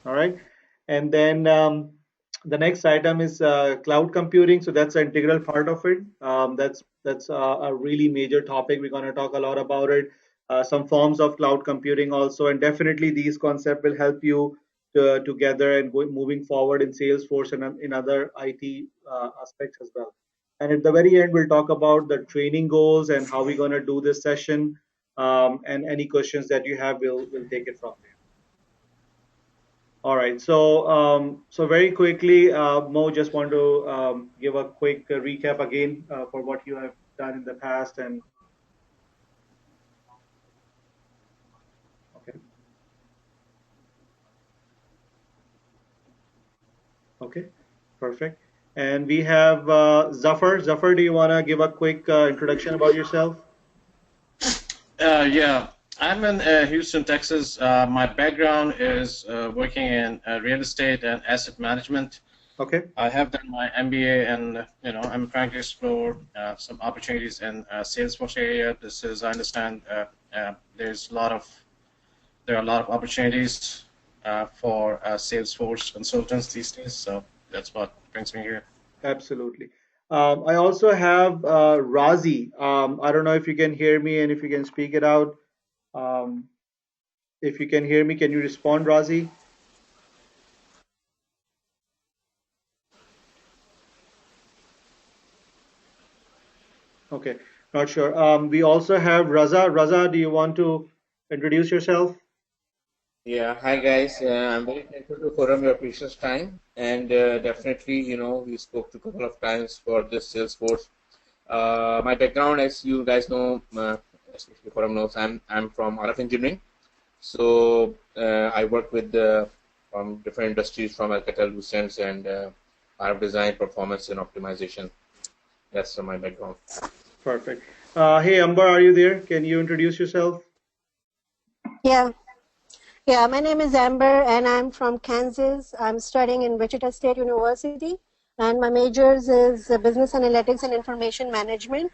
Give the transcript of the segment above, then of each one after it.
All right. And then the next item is cloud computing. So that's an integral part of it. That's a really major topic. We're going to talk a lot about it. Some forms of cloud computing also, and definitely these concepts will help you together and moving forward in Salesforce and in other IT aspects as well. And at the very end, we'll talk about the training goals and how we're going to do this session. And any questions that you have, we'll take it from there. All right. So very quickly, Mo, just want to give a quick recap again for what you have done in the past. And okay, okay, perfect. And we have Zafar. Zafar, do you want to give a quick introduction about yourself? Yeah, I'm in Houston, Texas. My background is working in real estate and asset management. Okay. I have done my MBA, and I'm trying to explore some opportunities in Salesforce area. This is, I understand, there are a lot of opportunities for Salesforce consultants these days. So that's what brings me here. Absolutely. I also have Razi. I don't know if you can hear me and if you can speak it out. Um, if you can hear me, can you respond, Razi? Okay, not sure. We also have Raza. Raza, do you want to introduce yourself? Yeah, hi guys. I'm very thankful to Khurram your precious time, and definitely, we spoke a couple of times for this Salesforce. My background, as you guys know, especially Khurram knows, I'm from RF engineering. So I work with from different industries, from Alcatel Lucents and RF design, performance, and optimization. That's my background. Perfect. Hey, Amber, are you there? Can you introduce yourself? Yeah, yeah. My name is Amber, and I'm from Kansas. I'm studying in Wichita State University, and my majors is business analytics and information management.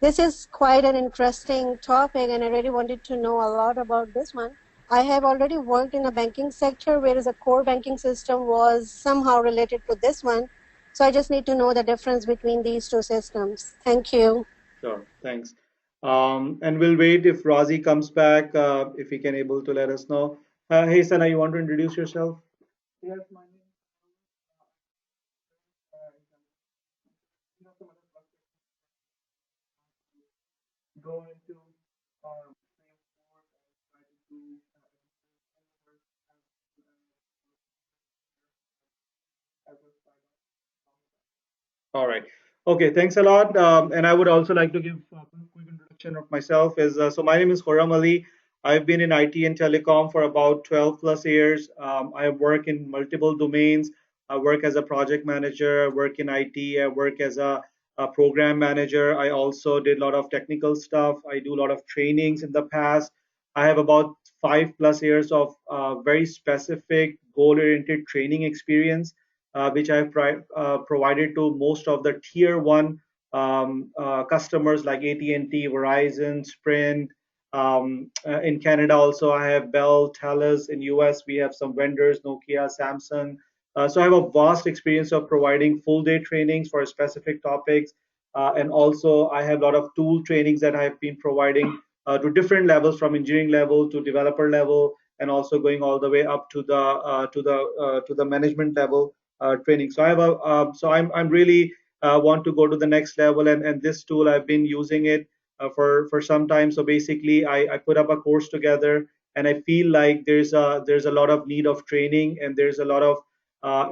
This is quite an interesting topic, and I really wanted to know a lot about this one. I have already worked in the banking sector, whereas a core banking system was somehow related to this one. So I just need to know the difference between these two systems. Thank you. Sure, thanks. And we'll wait if Razi comes back, if he can able to let us know. Hey, Sana, you want to introduce yourself? Yes, my name is go into Salesforce and try to do as a All right. Okay, thanks a lot. And I would also like to give a quick introduction of myself. So my name is Khurram Ali. I've been in IT and telecom for about 12 plus years. I work in multiple domains. I work as a project manager, I work in IT, I work as a program manager. I also did a lot of technical stuff. I do a lot of trainings in the past. I have about 5 plus years of very specific goal-oriented training experience which I've provided to most of the tier one customers like AT&T, Verizon, Sprint. In Canada also I have Bell, Telus. In US we have some vendors, Nokia, Samsung. So I have a vast experience of providing full day trainings for specific topics. And also I have a lot of tool trainings that I have been providing to different levels from engineering level to developer level and also going all the way up to the management level training. So I have a I'm really want to go to the next level, and this tool I've been using it for some time. So basically, I put up a course together, and I feel like there's a lot of need of training, and there's a lot of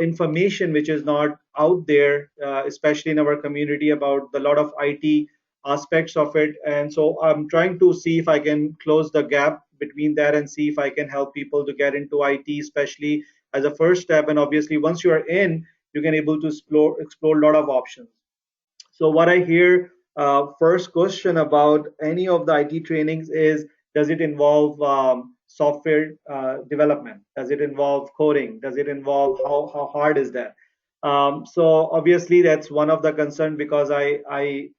information which is not out there, especially in our community about the lot of IT aspects of it. And so I'm trying to see if I can close the gap between that and see if I can help people to get into IT, especially as a first step. And obviously once you are in, you can able to explore a lot of options. So what I hear, first question about any of the IT trainings is, does it involve software development? Does it involve coding? Does it involve how hard is that? So obviously that's one of the concern, because I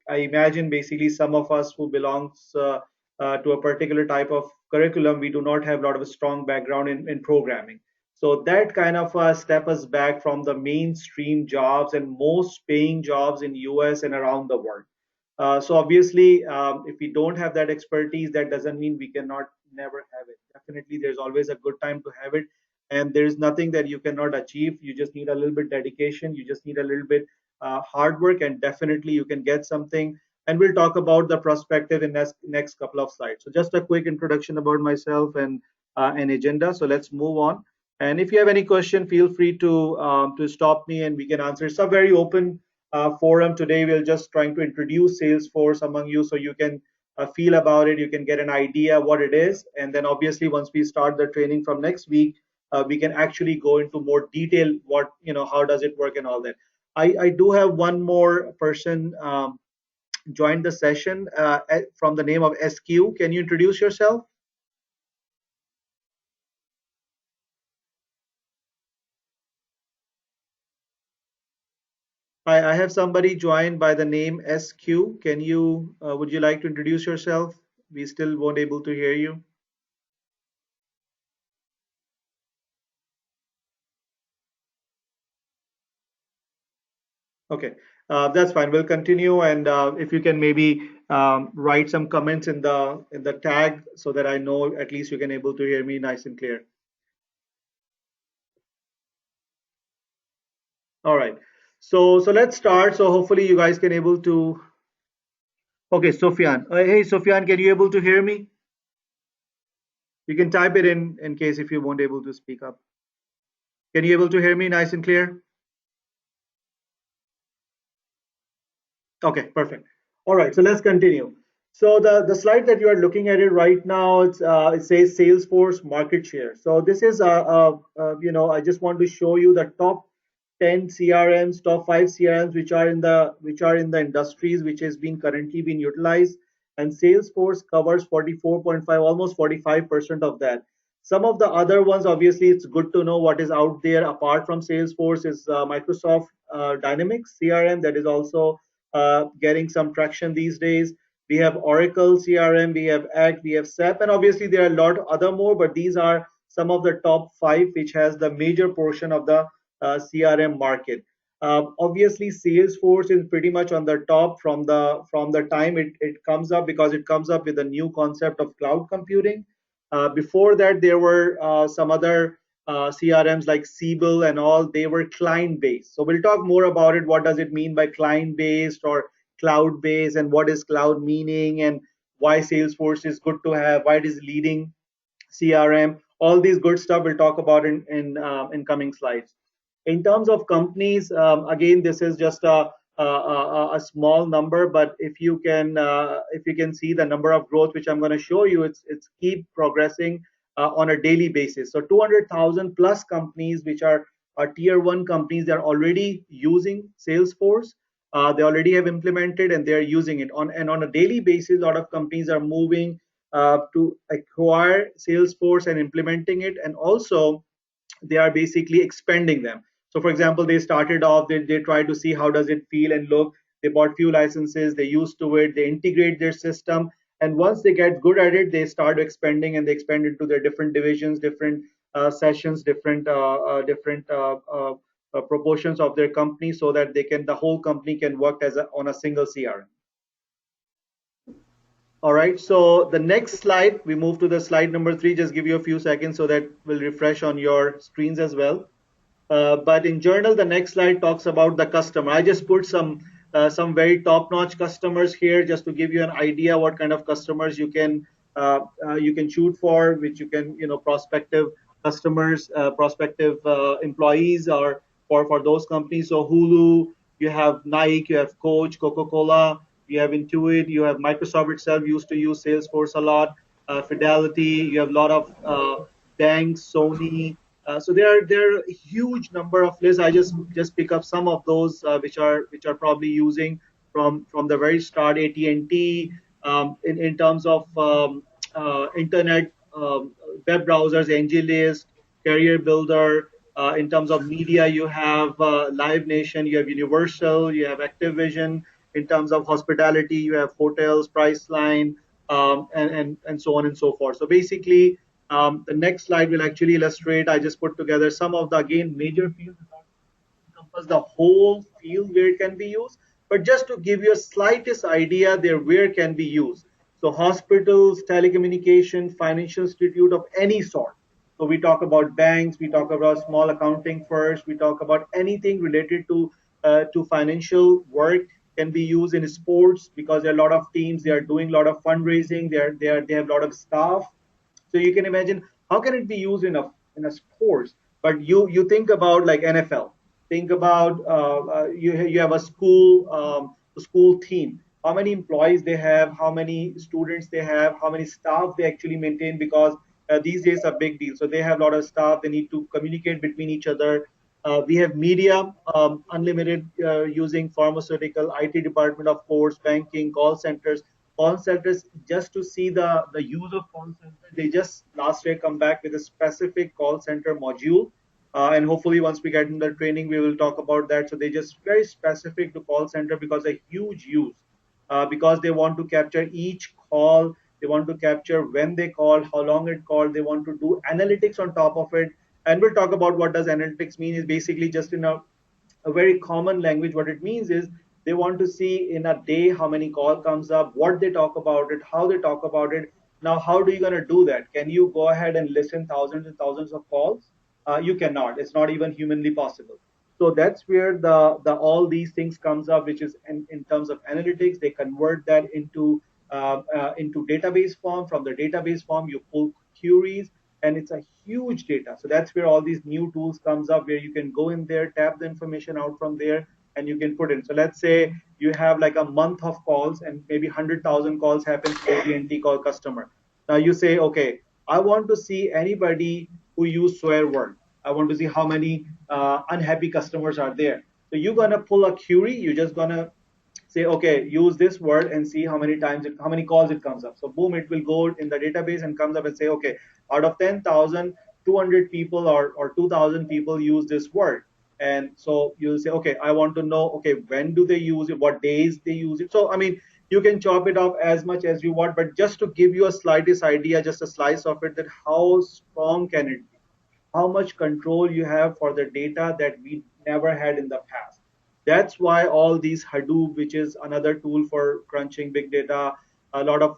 imagine basically some of us who belongs to a particular type of curriculum, we do not have a lot of a strong background in programming. So that kind of step us back from the mainstream jobs and most paying jobs in US and around the world. So obviously, if we don't have that expertise, that doesn't mean we cannot never have it. Definitely, there's always a good time to have it, and there's nothing that you cannot achieve. You just need a little bit dedication. You just need a little bit hard work, and definitely you can get something. And we'll talk about the perspective in next couple of slides. So just a quick introduction about myself and an agenda. So let's move on. And if you have any question, feel free to stop me, and we can answer. It's a very open forum today. We're just trying to introduce Salesforce among you so you can feel about it, you can get an idea what it is, and then obviously once we start the training from next week, we can actually go into more detail what, how does it work and all that. I do have one more person join the session from the name of SQ. Can you introduce yourself? I have somebody joined by the name SQ. Can you, would you like to introduce yourself? We still won't able to hear you. Okay, that's fine. We'll continue, and if you can maybe write some comments in the tag so that I know at least you can able to hear me nice and clear. All right. So let's start. So hopefully you guys can able to. Okay, Sofyan. Hey, Sofyan, can you able to hear me? You can type it in case if you won't able to speak up. Can you able to hear me nice and clear? Okay, perfect. All right, so let's continue. So the slide that you are looking at it right now, it says Salesforce market share. So this is I just want to show you the top 10 CRMs, top 5 CRMs which are in the industries which has been currently being utilized, and Salesforce covers 44.5, almost 45% of that. Some of the other ones, obviously, it's good to know what is out there apart from Salesforce is Microsoft Dynamics CRM that is also getting some traction these days. We have Oracle CRM, we have ACT, we have SAP, and obviously there are a lot other more, but these are some of the top 5 which has the major portion of the CRM market. Obviously, Salesforce is pretty much on the top from the time it comes up, because it comes up with a new concept of cloud computing. Before that, there were some other CRMs like Siebel and all. They were client based. So we'll talk more about it. What does it mean by client based or cloud based, and what is cloud meaning, and why Salesforce is good to have, why it is leading CRM. All these good stuff we'll talk about in coming slides. In terms of companies, again, this is just a small number, but if you can see the number of growth which I'm going to show you, it's keep progressing on a daily basis. So 200,000 plus companies which are tier one companies, they're already using Salesforce. They already have implemented and they're using it on a daily basis. A lot of companies are moving to acquire Salesforce and implementing it, and also they are basically expanding them. So for example, they started off, they try to see how does it feel and look. They bought few licenses, they used to it, they integrate their system, and once they get good at it, they start expanding, and they expand into their different divisions, different sessions, different proportions of their company, so that the whole company can work on a single CRM. All right, so the next slide, we move to the slide number 3. Just give you a few seconds so that will refresh on your screens as well. But in general, the next slide talks about the customer. I just put some very top-notch customers here just to give you an idea what kind of customers you can shoot for, which you can, prospective customers, prospective employees, or for those companies. So Hulu, you have Nike, you have Coach, Coca-Cola, you have Intuit, you have Microsoft itself used to use Salesforce a lot, Fidelity, you have a lot of banks, Sony. So there are a huge number of lists. I just pick up some of those which are probably using from the very start. AT&T, in terms of internet web browsers, AngelList, Career Builder. In terms of media, you have Live Nation, you have Universal, you have Activision. In terms of hospitality, you have hotels, Priceline, and so on and so forth. So basically, The next slide will actually illustrate. I just put together some of the again major fields, encompass the whole field where it can be used, but just to give you a slightest idea there where it can be used. So hospitals, telecommunication, financial institute of any sort. So we talk about banks, we talk about small accounting firms, we talk about anything related to financial work can be used in sports because there are a lot of teams. They are doing a lot of fundraising. They have a lot of staff, so you can imagine how can it be used in a sports. But you think about like NFL. Think about you have a school team. How many employees they have, how many students they have, how many staff they actually maintain, because these days are big deal. So they have a lot of staff. They need to communicate between each other. We have media, unlimited using pharmaceutical, IT department, of course, banking, call centers. Just to see the use of call center, they just last year come back with a specific call center module, and hopefully once we get in the training we will talk about that. So they just very specific to call center because a huge use, because they want to capture each call. They want to capture when they call, how long it called. They want to do analytics on top of it, and we'll talk about what does analytics mean. Is basically just in a very common language, what it means is they want to see in a day how many call comes up, what they talk about it, how they talk about it. Now how do you going to do that? Can you go ahead and listen thousands and thousands of calls? You cannot. It's not even humanly possible. So that's where the all these things comes up, which is in terms of analytics. They convert that into database form. From the database form you pull queries, and it's a huge data. So that's where all these new tools comes up, where you can go in there, tap the information out from there, and you can put in. So let's say you have like a month of calls, and maybe 100,000 calls happen to AT&T call customer. Now you say, okay, I want to see anybody who use swear word. I want to see how many unhappy customers are there. So you're gonna pull a query. You're just gonna say, okay, use this word and see how many times how many calls it comes up. So boom, it will go in the database and comes up and say, okay, out of 10,000, 200 people or 2,000 people use this word. And so you'll say, okay, I want to know, okay, when do they use it, what days they use it. So I mean, you can chop it up as much as you want, but just to give you a slightest idea, just a slice of it, that how strong can it be, how much control you have for the data that we never had in the past. That's why all these Hadoop, which is another tool for crunching big data, a lot of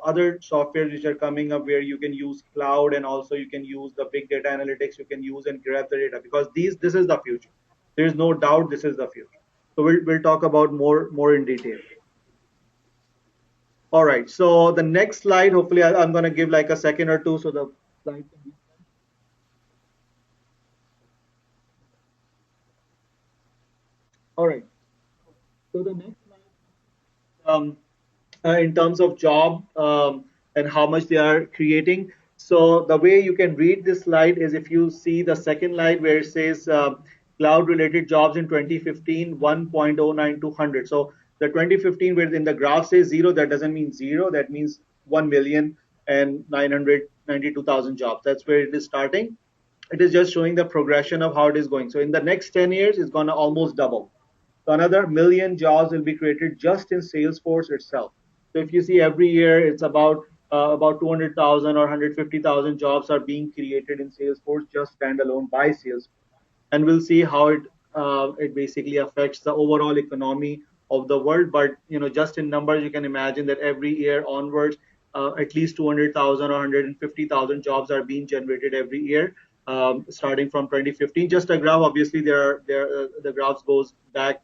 other software which are coming up, where you can use cloud, and also you can use the big data analytics. You can use and grab the data, because this is the future. There is no doubt this is the future. So we'll talk about more in detail. All right. So the next slide, hopefully I'm going to give like a second or two so the slide can be. All right. So the next slide, in terms of job, and how much they are creating. So the way you can read this slide is if you see the second line where it says cloud-related jobs in 2015, 1.09 to 100. So the 2015 where in the graph says zero, that doesn't mean zero. That means 1,992,000 jobs. That's where it is starting. It is just showing the progression of how it is going. So in the next 10 years, it's going to almost double. So another million jobs will be created just in Salesforce itself. So if you see every year, it's about 200,000 or 150,000 jobs are being created in Salesforce, just standalone by Salesforce. And we'll see how it basically affects the overall economy of the world. But just in numbers, you can imagine that every year onwards, at least 200,000 or 150,000 jobs are being generated every year, starting from 2015. Just a graph. Obviously, the graphs goes back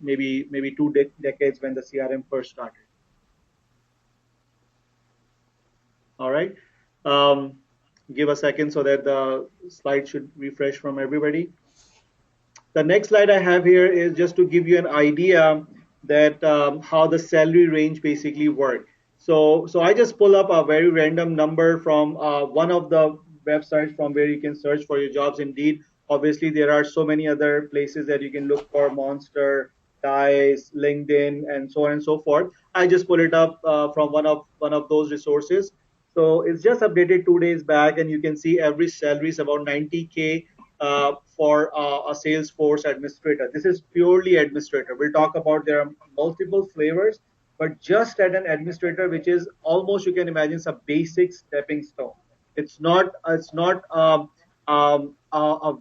maybe two decades when the CRM first started. All right. Give a second so that the slide should refresh from everybody. The next slide I have here is just to give you an idea that how the salary range basically work. So I just pull up a very random number from one of the websites from where you can search for your jobs. Indeed, obviously there are so many other places that you can look for: Monster, Dice, LinkedIn, and so on and so forth. I just pull it up from one of those resources. So it's just updated 2 days back, and you can see every salary is about 90K for a Salesforce administrator. This is purely administrator. We'll talk about there are multiple flavors, but just at an administrator, which is almost, you can imagine, some basic stepping stone. It's not a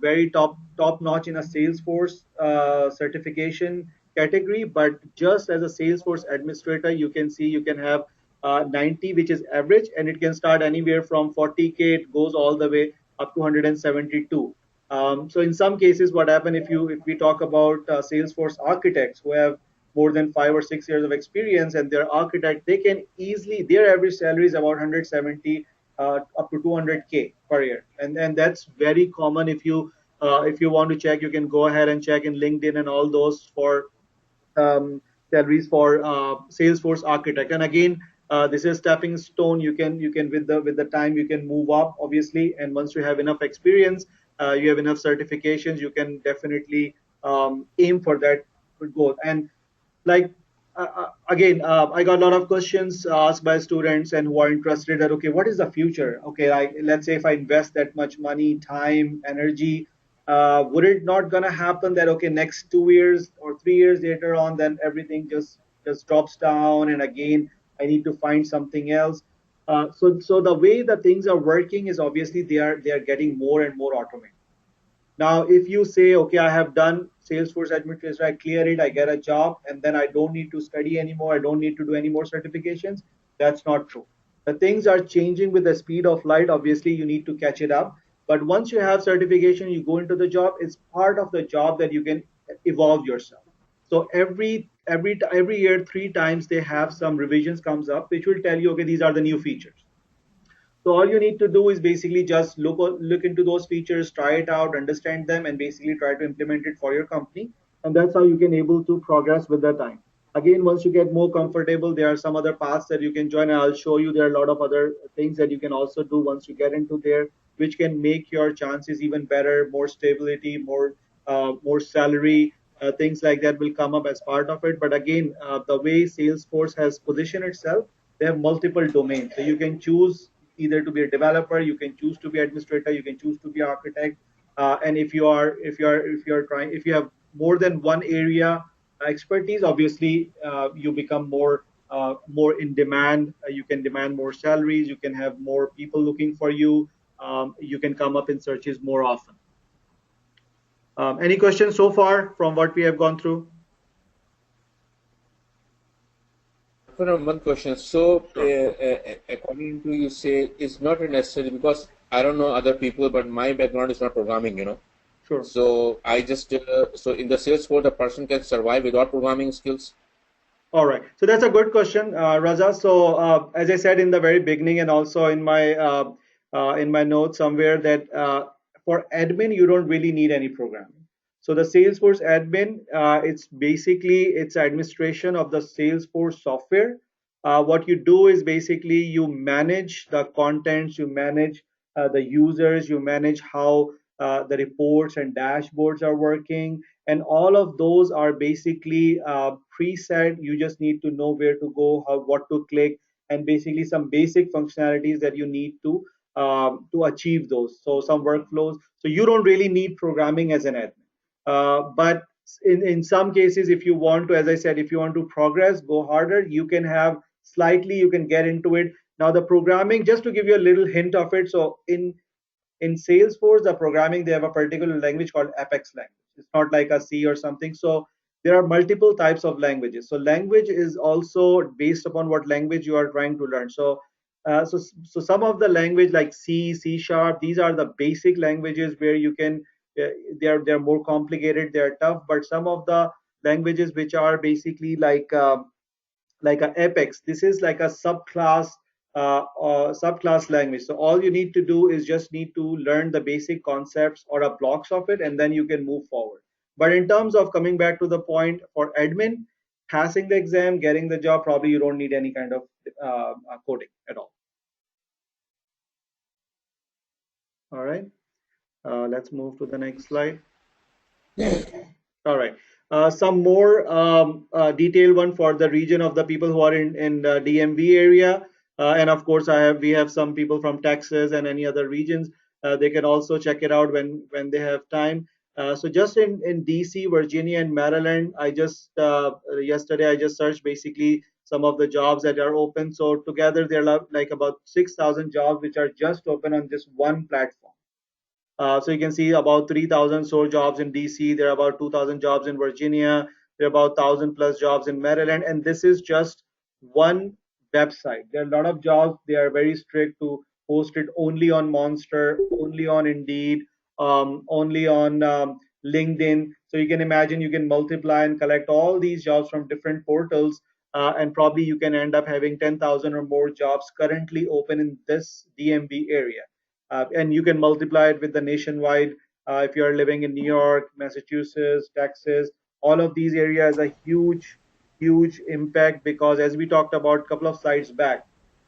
very top notch in a Salesforce certification category, but just as a Salesforce administrator, you can see you can have 90, which is average, and it can start anywhere from 40K. It goes all the way up to 172. So in some cases, what happen if we talk about Salesforce architects who have more than 5 or 6 years of experience and they're architect, they can easily, their average salary is about 170 up to 200K per year, and that's very common. If you want to check, you can go ahead and check in LinkedIn and all those for um, salaries for Salesforce architect. And again, this is stepping stone. You can with the time you can move up obviously, and once you have enough experience, you have enough certifications, you can definitely aim for that goal. And like again, I got a lot of questions asked by students and who are interested that okay, what is the future? Okay, like let's say if I invest that much money, time, energy, would it not gonna happen that okay, next 2 years or 3 years later on, then everything just drops down, and again I need to find something else. So the way the things are working is obviously they are getting more and more automated. Now, if you say, okay, I have done Salesforce administrator, I clear it, I get a job, and then I don't need to study anymore, I don't need to do any more certifications, that's not true. The things are changing with the speed of light. Obviously, you need to catch it up. But once you have certification, you go into the job, it's part of the job that you can evolve yourself. So every year, 3 times they have some revisions comes up, which will tell you, okay, these are the new features. So all you need to do is basically just look into those features, try it out, understand them, and basically try to implement it for your company. And that's how you can able to progress with the time. Again, once you get more comfortable, there are some other paths that you can join. And I'll show you there are a lot of other things that you can also do once you get into there, which can make your chances even better, more stability, more salary. Things like that will come up as part of it. But again, the way Salesforce has positioned itself, they have multiple domains. So you can choose either to be a developer, you can choose to be administrator, you can choose to be architect. And if you have more than one area expertise, obviously you become more in demand. You can demand more salaries, you can have more people looking for you. You can come up in searches more often. Any questions so far from what we have gone through? One question. So, Sure. according to you say, it's not necessary because I don't know other people, but my background is not programming, Sure. So I just so in the Salesforce, a person can survive without programming skills. All right. So that's a good question, Raja. So as I said in the very beginning, and also in my notes somewhere, that for admin you don't really need any programming. So the Salesforce admin, it's basically it's administration of the Salesforce software. What you do is basically you manage the contents, you manage the users, you manage how the reports and dashboards are working, and all of those are basically preset. You just need to know where to go, how, what to click, and basically some basic functionalities that you need to achieve those. So some workflows. So you don't really need programming as an admin. But in some cases, if you want to, as I said, if you want to progress, go harder, you can have slightly, you can get into it. Now the programming, just to give you a little hint of it. So in Salesforce, the programming, they have a particular language called Apex language. It's not like a C or something. So there are multiple types of languages. So language is also based upon what language you are trying to learn. So some of the language like C, C sharp, these are the basic languages where you can, they're more complicated, they're tough. But some of the languages which are basically like a apex, this is like a subclass subclass language. So all you need to do is just need to learn the basic concepts or a blocks of it, and then you can move forward. But in terms of coming back to the point, for admin, passing the exam, getting the job, probably you don't need any kind of coding at all right. Let's move to the next slide. All right. Some more detailed one for the region of the people who are in the DMV area. And of course, we have some people from Texas and any other regions. They can also check it out when they have time. So just in DC, Virginia, and Maryland, I just yesterday I just searched basically some of the jobs that are open. So together there are like about 6,000 jobs which are just open on this one platform. So you can see about 3,000 sole jobs in DC. There are about 2,000 jobs in Virginia. There are about 1,000 plus jobs in Maryland. And this is just one website. There are a lot of jobs. They are very strict to post it only on Monster, only on Indeed, only on LinkedIn. So you can imagine you can multiply and collect all these jobs from different portals. And probably you can end up having 10,000 or more jobs currently open in this DMV area, and you can multiply it with the nationwide. If you are living in New York, Massachusetts, Texas, all of these areas, a huge impact, because as we talked about a couple of slides back,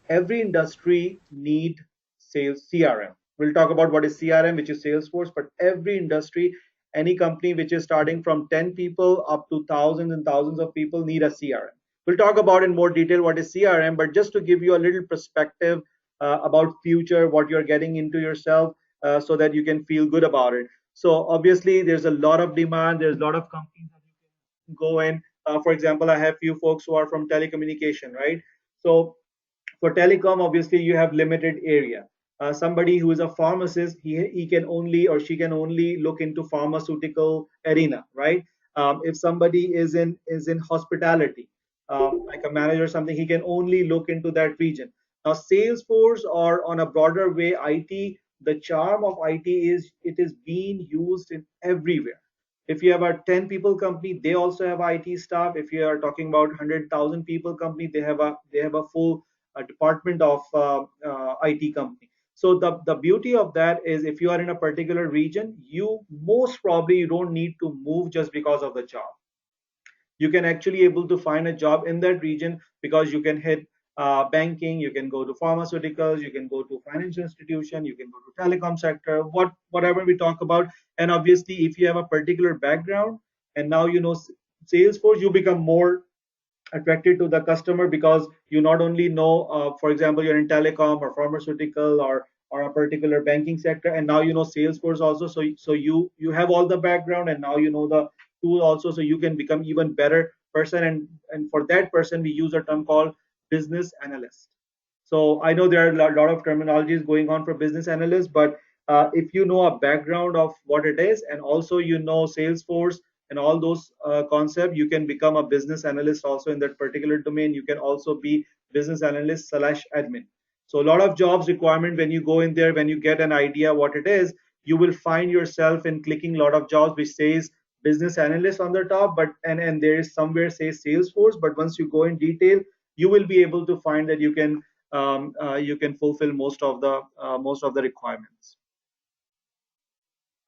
every industry need sales CRM. We'll talk about what is CRM, which is Salesforce, but every industry, any company which is starting from 10 people up to thousands and thousands of people need a CRM. We'll talk about in more detail what is CRM, but just to give you a little perspective about future, what you're getting into yourself, so that you can feel good about it. So obviously there's a lot of demand. There's a lot of companies that you can go in. For example, I have few folks who are from telecommunication, right? So for telecom, obviously you have limited area. Somebody who is a pharmacist, he can only or she can only look into pharmaceutical arena, right? If somebody is in hospitality, like a manager or something, he can only look into that region. Now Salesforce, or on a broader way IT, the charm of IT is it is being used in everywhere. If you have a 10 people company, they also have IT staff. If you are talking about 100,000 people company, they have a full department of IT company. So the beauty of that is, if you are in a particular region, you most probably you don't need to move just because of the job. You can actually able to find a job in that region, because you can hit banking, you can go to pharmaceuticals, you can go to financial institution, you can go to telecom sector, whatever we talk about. And obviously if you have a particular background and now you know Salesforce, you become more attracted to the customer, because you not only know, for example, you're in telecom or pharmaceutical or a particular banking sector, and now you know Salesforce also. So you have all the background, and now you know the tool also, so you can become even better person. And for that person, we use a term called business analyst. So I know there are a lot of terminologies going on for business analyst, but if you know a background of what it is, and also you know Salesforce and all those concepts, you can become a business analyst also in that particular domain. You can also be business analyst slash admin. So a lot of jobs requirement, when you go in there, when you get an idea what it is, you will find yourself in clicking a lot of jobs which says business analyst on the top, but and there is somewhere say Salesforce. But once you go in detail, you will be able to find that you can fulfill most of the requirements.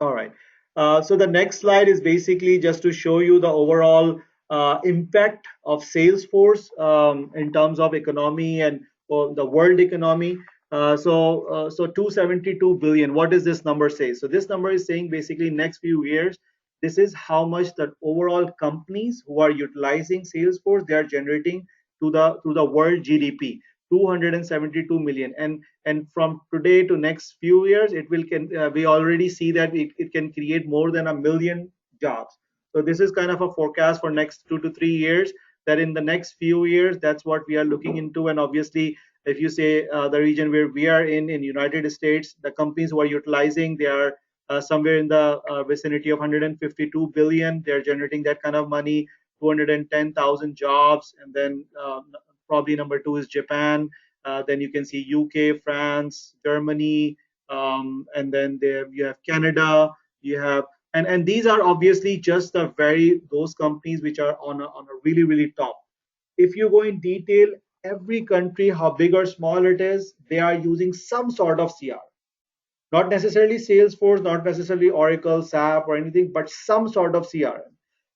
All right. So the next slide is basically just to show you the overall impact of Salesforce in terms of economy and the world economy. So 272 billion. What does this number say? So this number is saying basically next few years, this is how much the overall companies who are utilizing Salesforce, they are generating to the world GDP. 272 million, and from today to next few years, it will we already see that it can create more than 1 million jobs. So this is kind of a forecast for next 2 to 3 years, that in the next few years, that's what we are looking into. And obviously if you say the region where we are in United States, the companies who are utilizing, they are somewhere in the vicinity of 152 billion. They're generating that kind of money, 210,000 jobs. And then probably number two is Japan. Then you can see UK, France, Germany, and then there you have Canada. You have and these are obviously just those companies which are on a really top. If you go in detail, every country, how big or small it is, they are using some sort of CR. Not necessarily Salesforce, not necessarily Oracle, SAP, or anything, but some sort of CRM.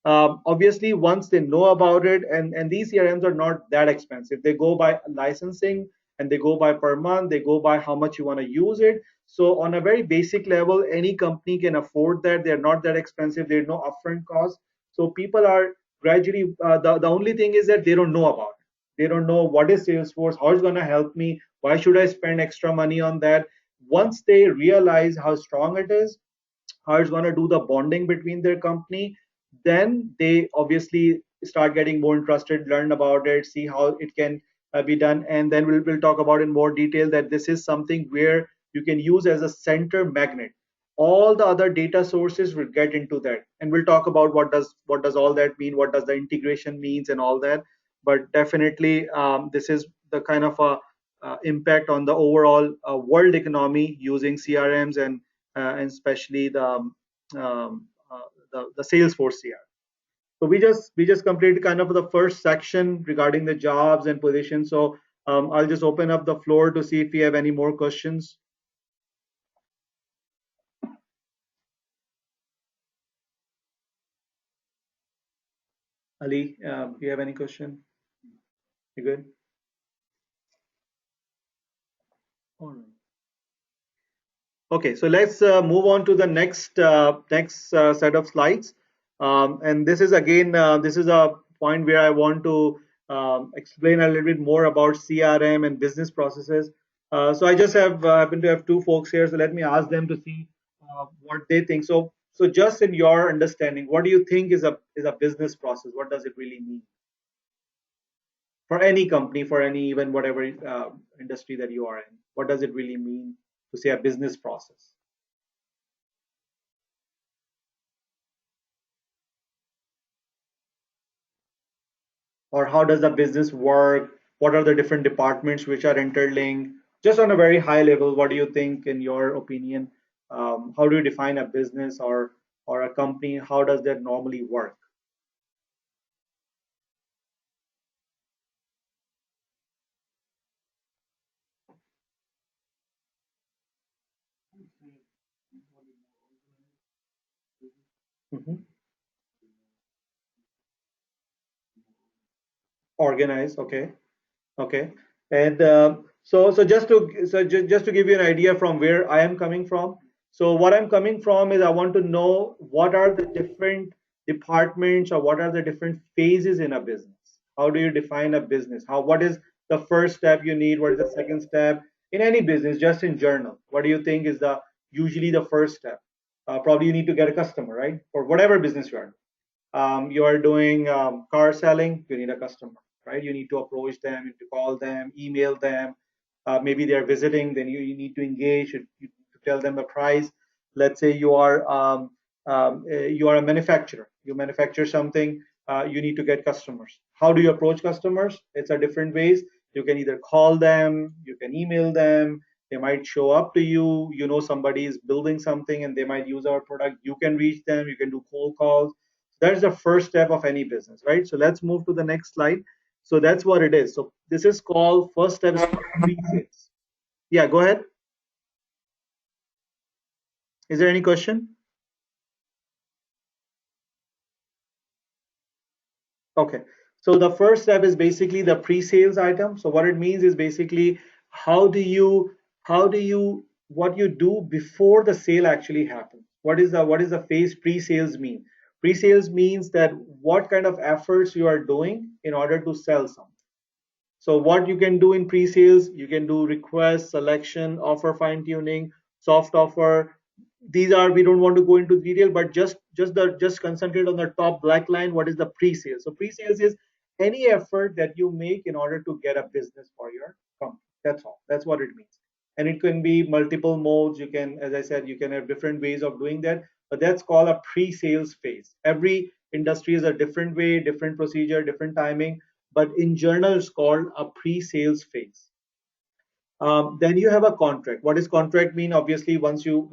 Obviously, once they know about it, and these CRMs are not that expensive. They go by licensing, and they go by per month. They go by how much you want to use it. So on a very basic level, any company can afford that. They're not that expensive. There's no upfront cost. So people are gradually. The only thing is that they don't know about it. They don't know what is Salesforce, how it's going to help me, why should I spend extra money on that. Once they realize how strong it is, how it's going to do the bonding between their company, then they obviously start getting more interested, learn about it, see how it can be done, and then we'll talk about in more detail that this is something where you can use as a center magnet. All the other data sources will get into that, and we'll talk about what does all that mean, what does the integration means, and all that. But definitely, this is the kind of a impact on the overall world economy using CRMs and especially the Salesforce CRM. So we just completed kind of the first section regarding the jobs and positions. So I'll just open up the floor to see if we have any more questions. Ali, do you have any question? You good? All right. Okay, so let's move on to the next set of slides. And this is again, this is a point where I want to explain a little bit more about CRM and business processes. So I just happen to have two folks here, so let me ask them to see what they think. So just in your understanding, what do you think is a business process? What does it really mean for any company, for any even whatever industry that you are in? What does it really mean to say a business process? Or how does the business work? What are the different departments which are interlinked? Just on a very high level, what do you think, in your opinion? How do you define a business or a company? How does that normally work? Mhm. Organize, okay. Okay, and just to give you an idea from where I am coming from. So what I'm coming from is I want to know what are the different departments or what are the different phases in a business. How do you define a business? What is the first step you need? What is the second step in any business? Just in general, what do you think is the usually the first step? Probably you need to get a customer, right? For whatever business you are. You are doing car selling, you need a customer, right? You need to approach them, you need to call them, email them. Maybe they're visiting, then you need to engage, you tell them a price. Let's say you are a manufacturer, you manufacture something, you need to get customers. How do you approach customers? It's a different ways. You can either call them, you can email them, they might show up to you. You know somebody is building something and they might use our product. You can reach them, you can do cold calls. That's the first step of any business, right? So let's move to the next slide. So that's what it is. So this is called first step is pre-sales. Yeah, go ahead. Is there any question? Okay. So the first step is basically the pre-sales item. So what it means is basically how do you what you do before the sale actually happens. What is the phase pre-sales mean? Pre-sales means that what kind of efforts you are doing in order to sell something. So what you can do in pre-sales, you can do request, selection, offer fine-tuning, soft offer. These are, we don't want to go into detail, but just concentrate on the top black line. What is the pre-sales? So pre-sales is any effort that you make in order to get a business for your company. That's all. That's what it means. And it can be multiple modes. You can, as I said, you can have different ways of doing that, but that's called a pre-sales phase. Every industry is a different way, different procedure, different timing, but in general it's called a pre-sales phase. Then you have a contract. What does contract mean? Obviously, once you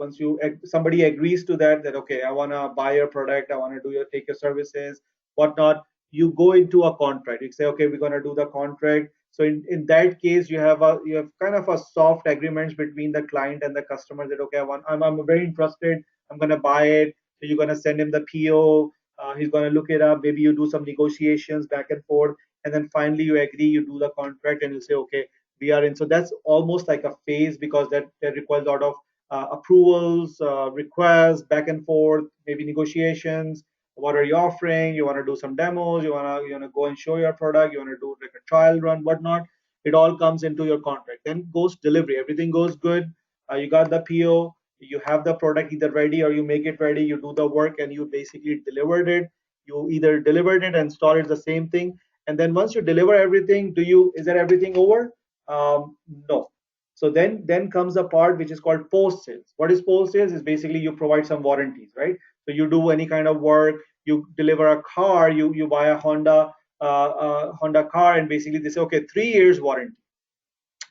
somebody agrees to that okay, I want to buy your product, I want to take your services, whatnot. You go into a contract. You say, okay, we're going to do the contract. So in that case, you have kind of a soft agreements between the client and the customer that okay, I'm very interested. I'm going to buy it. So you're going to send him the PO. He's going to look it up. Maybe you do some negotiations back and forth, and then finally you agree. You do the contract, and you say, okay, we are in. So that's almost like a phase because that requires a lot of approvals, requests, back and forth, maybe negotiations. What are you offering? You want to do some demos? You want to go and show your product? You want to do like a trial run, whatnot? It all comes into your contract. Then goes delivery. Everything goes good. You got the PO. You have the product either ready or you make it ready, you do the work and you basically delivered it. You either delivered it and installed it, the same thing. And then once you deliver everything, is that everything over? No. So then comes the part which is called post sales. What is post sales? Is basically you provide some warranties, right? So you do any kind of work, you deliver a car, you buy a Honda car, and basically they say, okay, 3 years warranty,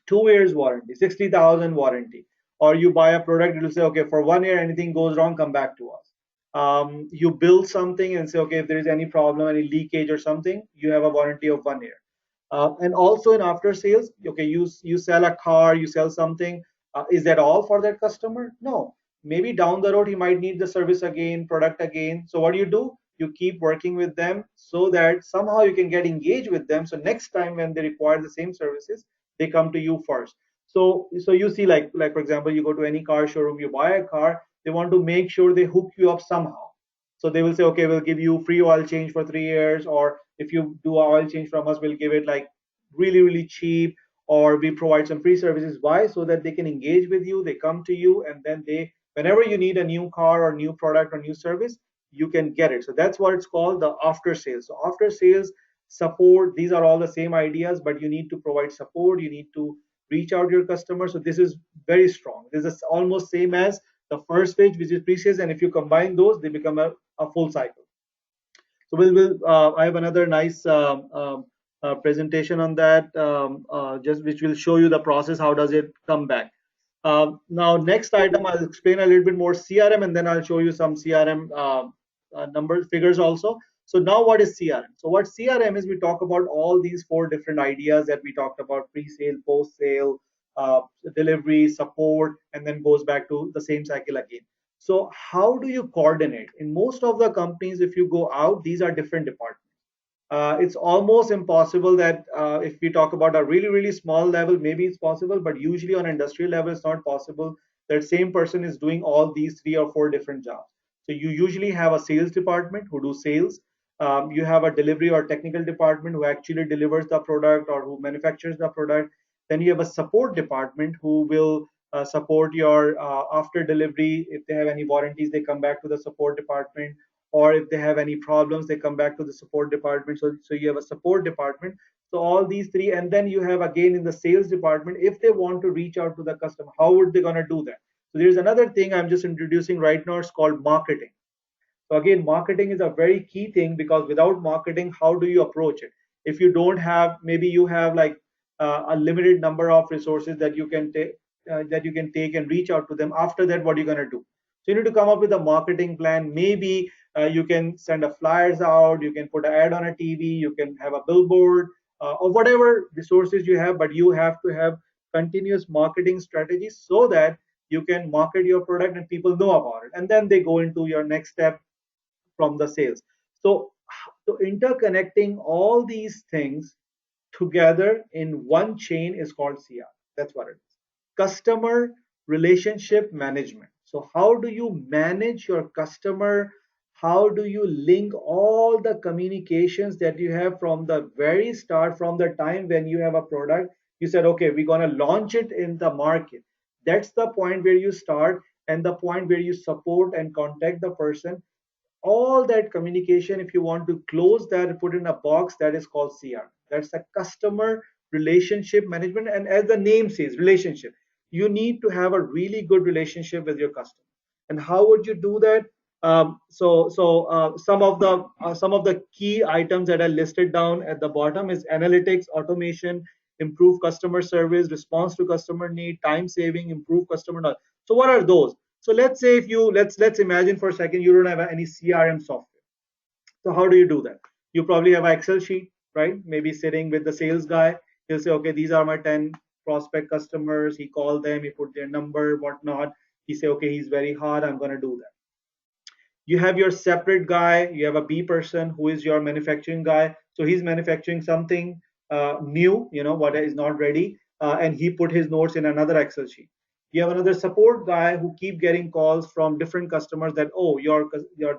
2 years warranty, 60,000 warranty. Or you buy a product, it will say, okay, for 1 year, anything goes wrong, come back to us. You build something and say, okay, if there is any problem, any leakage or something, you have a warranty of 1 year. And also in after sales, okay, you sell a car, you sell something. Is that all for that customer? No. Maybe down the road he might need the service again, product again. So what do? You keep working with them so that somehow you can get engaged with them. So next time when they require the same services, they come to you first. So you see, like for example, you go to any car showroom, you buy a car, they want to make sure they hook you up somehow. So they will say, okay, we'll give you free oil change for 3 years, or if you do oil change from us, we'll give it like really, really cheap, or we provide some free services. Why? So that they can engage with you, they come to you, and then whenever you need a new car or new product or new service, you can get it. So that's what it's called, the after sales. So after sales support, these are all the same ideas, but you need to provide support, you need to reach out to your customers. So this is very strong. This is almost same as the first page, which is pre-sales, and if you combine those, they become a full cycle. So I have another nice presentation on that, just which will show you the process. How does it come back? Now, next item, I'll explain a little bit more CRM, and then I'll show you some CRM numbers, figures also. So now what is CRM? So what CRM is, we talk about all these 4 different ideas that we talked about: pre-sale, post-sale, delivery, support, and then goes back to the same cycle again. So how do you coordinate? In most of the companies, if you go out, these are different departments. It's almost impossible that if we talk about a really, really small level, maybe it's possible, but usually on industrial level, it's not possible that same person is doing all these 3 or 4 different jobs. So you usually have a sales department who do sales. You have a delivery or technical department who actually delivers the product or who manufactures the product. Then you have a support department who will support your after delivery. If they have any warranties, they come back to the support department, or if they have any problems, they come back to the support department. So you have a support department. So all these 3, and then you have again in the sales department, if they want to reach out to the customer, how would they gonna do that? So there's another thing I'm just introducing right now. It's called marketing. So again, marketing is a very key thing, because without marketing, how do you approach it? If you don't have, maybe you have like a limited number of resources that you can take and reach out to them. After that, what are you going to do? So you need to come up with a marketing plan. Maybe you can send a flyers out, you can put an ad on a TV, you can have a billboard, or whatever resources you have, but you have to have continuous marketing strategies so that you can market your product and people know about it, and then they go into your next step from the sales. So interconnecting all these things together in one chain is called CR. That's what it is. Customer relationship management. So how do you manage your customer? How do you link all the communications that you have from the very start, from the time when you have a product, you said, okay, we're going to launch it in the market. That's the point where you start, and the point where you support and contact the person. All that communication, if you want to close that, put in a box, that is called CR. That's a customer relationship management. And as the name says, relationship, you need to have a really good relationship with your customer. And how would you do that? Some of the key items that I listed down at the bottom is analytics, automation, improve customer service, response to customer need, time saving, improve customer knowledge. So what are those? So let's say if you let's imagine for a second you don't have any CRM software. So how do you do that? You probably have an Excel sheet, right? Maybe sitting with the sales guy. He'll say, okay, these are my 10 prospect customers. He called them, he put their number, whatnot. He say, okay, he's very hard, I'm going to do that. You have your separate guy. You have a B person who is your manufacturing guy. So he's manufacturing something new, what is not ready, and he put his notes in another Excel sheet. You have another support guy who keep getting calls from different customers that, oh, your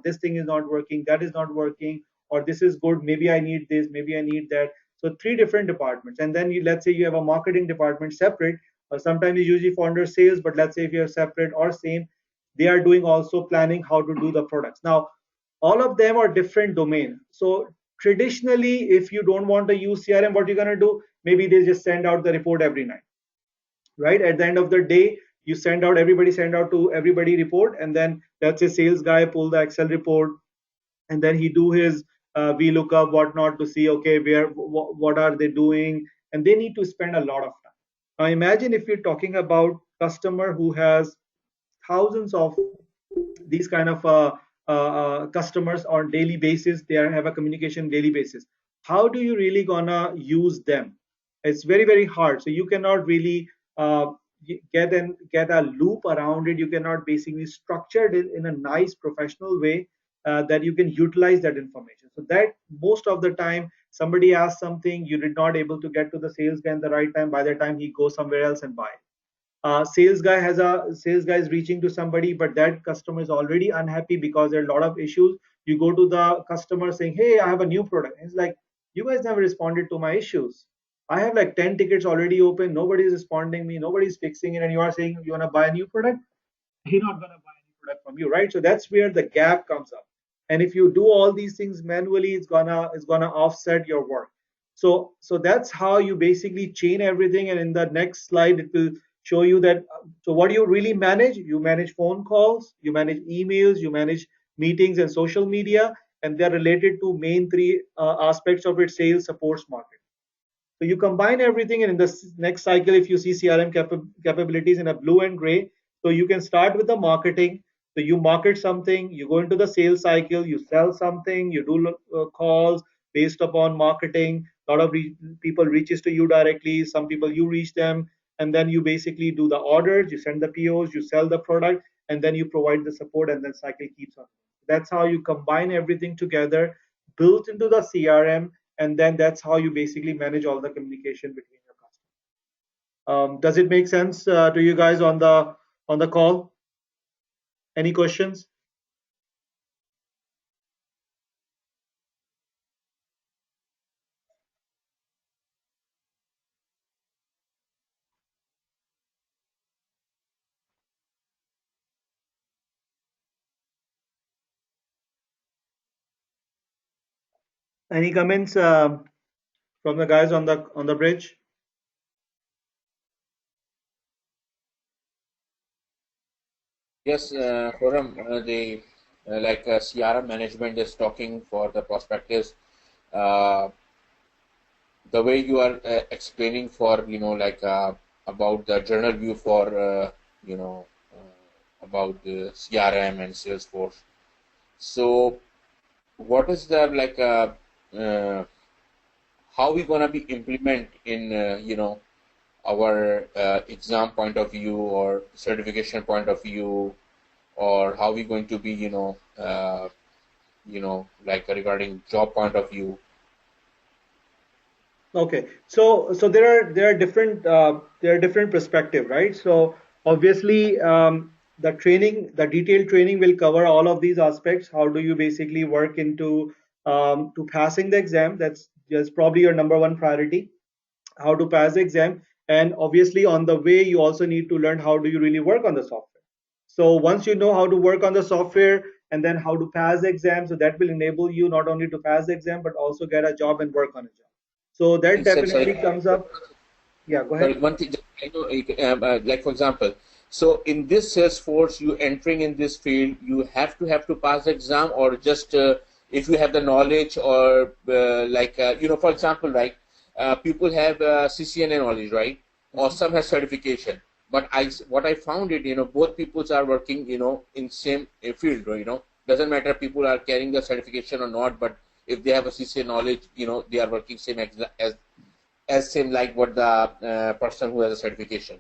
this thing is not working, that is not working, or this is good, maybe I need this, maybe I need that. So 3 different departments. And then let's say you have a marketing department separate. Sometimes you usually fall under sales, but let's say if you're separate or same, they are doing also planning how to do the products. Now, all of them are different domain. So traditionally, if you don't want to use CRM, what you're going to do, maybe they just send out the report every night, right? At the end of the day, you send out to everybody report, and then let's say sales guy pull the Excel report, and then he do his VLOOKUP, whatnot, to see, okay, what are they doing, and they need to spend a lot of time. Now imagine if you're talking about customer who has thousands of these kind of customers on daily basis. They have a communication daily basis. How do you really gonna use them? It's very, very hard. So you cannot really get a loop around it. You cannot basically structure it in a nice professional way that you can utilize that information. So that most of the time somebody asks something, you did not able to get to the sales guy in the right time. By the time he goes somewhere else and buy, sales guy is reaching to somebody, but that customer is already unhappy because there are a lot of issues. You go to the customer saying, hey, I have a new product. It's like, you guys never responded to my issues. I have like 10 tickets already open, nobody is responding me, nobody's fixing it, and you are saying you want to buy a new product. He's not going to buy any product from you, right? So that's where the gap comes up. And if you do all these things manually, it's gonna offset your work. So that's how you basically chain everything. And in the next slide, it will show you that. So what do you really manage? You manage phone calls, you manage emails, you manage meetings and social media, and they're related to main three aspects of it: sales, support, marketing. So you combine everything, and in the next cycle, if you see CRM capabilities in a blue and gray, so you can start with the marketing. So you market something, you go into the sales cycle, you sell something, you do calls based upon marketing. A lot of people reaches to you directly. Some people you reach them, and then you basically do the orders, you send the POs, you sell the product, and then you provide the support, and then cycle keeps on. That's how you combine everything together, built into the CRM, and then that's how you basically manage all the communication between your customers. Does it make sense to you guys on the call? Any questions? Any comments from the guys on the bridge? Yes, Khurram, the CRM management is talking for the prospectus. Uh, the way you are explaining for about the journal view for about the CRM and Salesforce. So, what is the uh, how we gonna be implement in our exam point of view or certification point of view, or how we going to be regarding job point of view. Okay, so there are different perspective, right? So obviously, the detailed training will cover all of these aspects. How do you basically work into to passing the exam? That's probably your number one priority. How to pass the exam, and obviously on the way you also need to learn how do you really work on the software. So once you know how to work on the software and then how to pass the exam, so that will enable you not only to pass the exam but also get a job and work on a job. So that definitely Sorry, comes up. Yeah, go sorry, ahead. one thing, like for example, so in this Salesforce, you entering in this field, you have to pass the exam, or just if you have the knowledge, or for example, right, people have CCNA knowledge, right, or some have certification. But what I found it, both peoples are working, in same field, doesn't matter people are carrying the certification or not, but if they have a CCNA knowledge, they are working same as same like what the person who has a certification.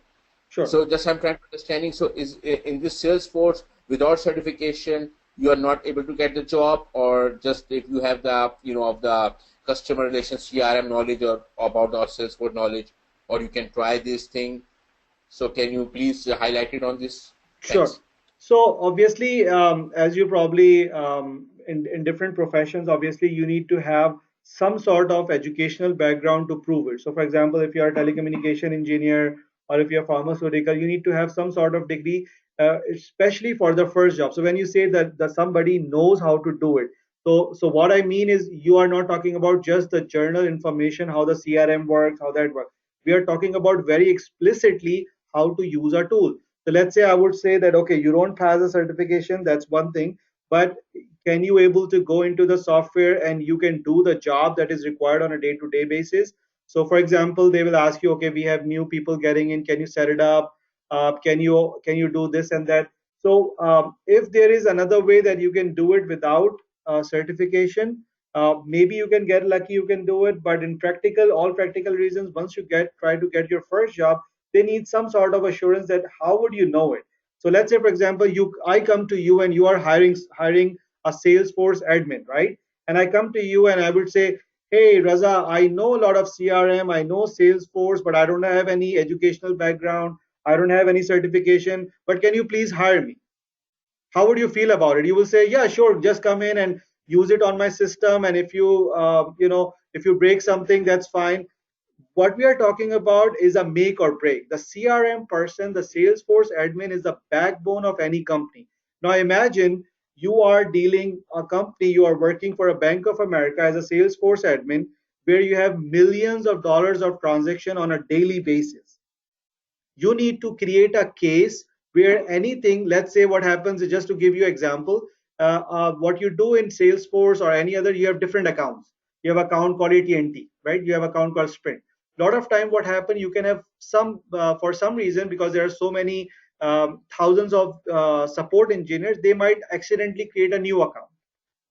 Sure. So just I'm trying to understanding. So is in this Salesforce without certification you are not able to get the job, or just if you have the of the customer relations CRM knowledge or about the Salesforce knowledge, or you can try this thing. So can you please highlight it on this? Sure. Thanks. So obviously, as you probably in different professions, obviously you need to have some sort of educational background to prove it. So, for example, if you are a telecommunication engineer or if you're pharmaceutical, you need to have some sort of degree especially for the first job. So when you say that somebody knows how to do it, so what I mean is you are not talking about just the journal information, how the CRM works, how that works. We are talking about very explicitly how to use a tool. So let's say I would say that, okay, you don't pass a certification, that's one thing, but can you able to go into the software and you can do the job that is required on a day-to-day basis? So for example, they will ask you, okay, we have new people getting in, can you set it up? Can you do this and that? So if there is another way that you can do it without certification, maybe you can get lucky, you can do it. But in practical, all practical reasons, once you try to get your first job, they need some sort of assurance that how would you know it. So let's say, for example, I come to you and you are hiring a Salesforce admin, right? And I come to you and I would say, hey Raza, I know a lot of CRM, I know Salesforce, but I don't have any educational background, I don't have any certification, but can you please hire me? How would you feel about it? You will say, yeah, sure, just come in and use it on my system, and if if you break something, that's fine. What we are talking about is a make or break. The CRM person, the Salesforce admin, is the backbone of any company. Now imagine you are dealing a company, you are working for a Bank of America as a Salesforce admin, where you have millions of dollars of transaction on a daily basis. You need to create a case where anything, let's say what happens is, just to give you example, what you do in Salesforce or any other, you have different accounts. You have account called AT&T, right? You have account called Sprint. A lot of time what happen, you can have some for some reason, because there are so many thousands of support engineers, they might accidentally create a new account.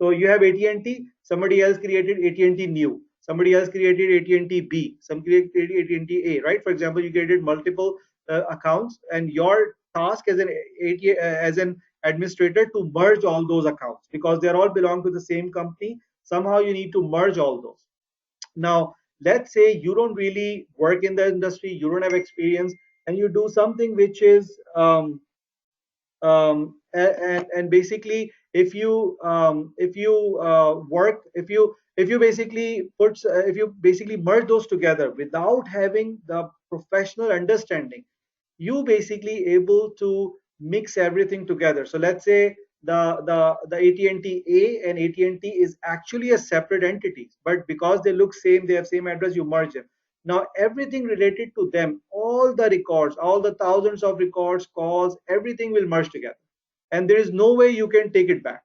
So you have AT&T, somebody else created AT&T new, somebody else created AT&T B, some created AT&T A, right? For example, you created multiple accounts, and your task as an administrator to merge all those accounts, because they all belong to the same company. Somehow you need to merge all those. Now, let's say you don't really work in the industry, you don't have experience, and you do something which is and basically if you basically merge those together without having the professional understanding, you basically able to mix everything together. So let's say the AT&T A and AT&T is actually a separate entity, but because they look same, they have same address, you merge them. Now everything related to them, all the records, all the thousands of records, calls, everything will merge together, and there is no way you can take it back,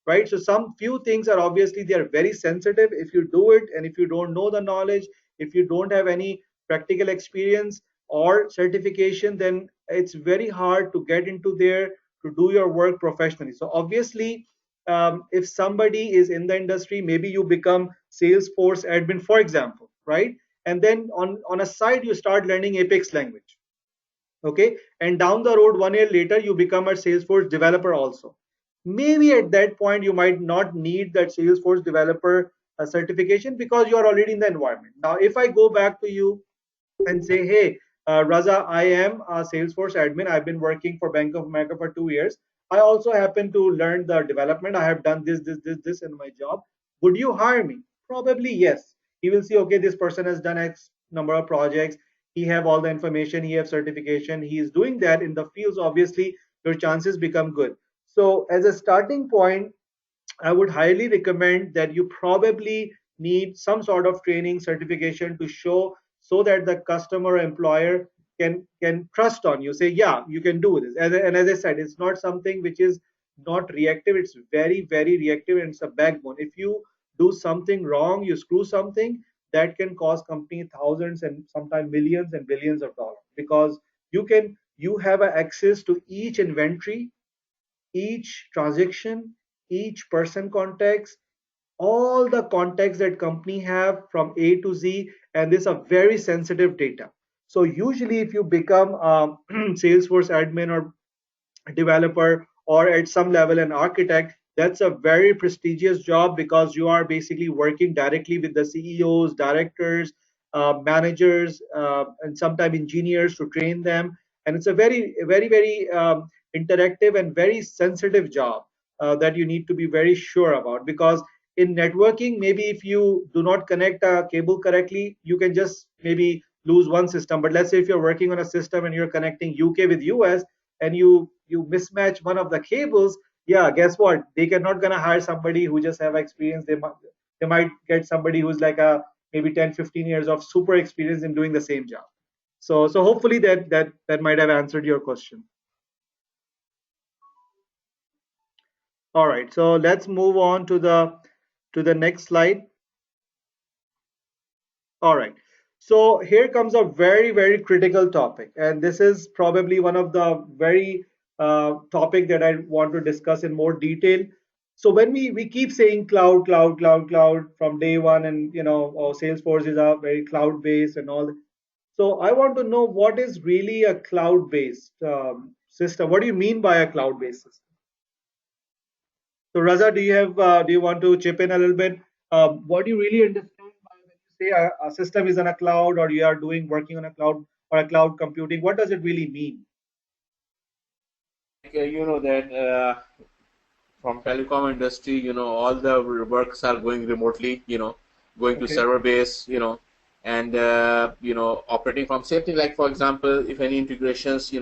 right? So some few things are obviously they are very sensitive. If you do it and if you don't know the knowledge, if you don't have any practical experience or certification, then it's very hard to get into there to do your work professionally. So obviously, if somebody is in the industry, maybe you become Salesforce admin, for example, right? And then on a side you start learning Apex language, okay, and down the road 1 year later you become a Salesforce developer also. Maybe at that point you might not need that Salesforce developer certification, because you are already in the environment. Now if I go back to you and say, hey, Raza, I am a Salesforce admin, I've been working for Bank of America for 2 years, I also happen to learn the development, I have done this in my job, would you hire me? Probably yes. He will see, okay, this person has done X number of projects, he have all the information, he have certification, he is doing that in the fields, obviously your chances become good. So as a starting point, I would highly recommend that you probably need some sort of training certification to show, so that the customer employer can trust on you, say, yeah, you can do this. And as I said, it's not something which is not reactive, it's very, very reactive, and it's a backbone. If you do something wrong, you screw something, that can cost company thousands and sometimes millions and billions of dollars, because you have access to each inventory, each transaction, each person context, all the contacts that company have from A to Z, and this are very sensitive data. So usually if you become a Salesforce admin or developer, or at some level an architect, that's a very prestigious job, because you are basically working directly with the CEOs, directors, managers, and sometimes engineers to train them. And it's a very, very, very interactive and very sensitive job that you need to be very sure about, because in networking, maybe if you do not connect a cable correctly, you can just maybe lose one system. But let's say if you're working on a system and you're connecting UK with US, and you mismatch one of the cables, yeah, guess what? They cannot gonna hire somebody who just have experience. They might get somebody who's like a maybe 10, 15 years of super experience in doing the same job. So hopefully that might have answered your question. All right, so let's move on to the next slide. All right. So here comes a very, very critical topic, and this is probably one of the very topic that I want to discuss in more detail. So when we keep saying cloud, cloud, cloud, cloud from day one, and oh, Salesforce is a very cloud based and all. So I want to know what is really a cloud based system. What do you mean by a cloud based system? So Raza, do you want to chip in a little bit? What do you really understand by when you say a system is on a cloud, or you are doing working on a cloud or a cloud computing? What does it really mean? You know that from telecom industry, all the works are going remotely, going to Okay. server base, and operating from same thing. Like for example, if any integrations,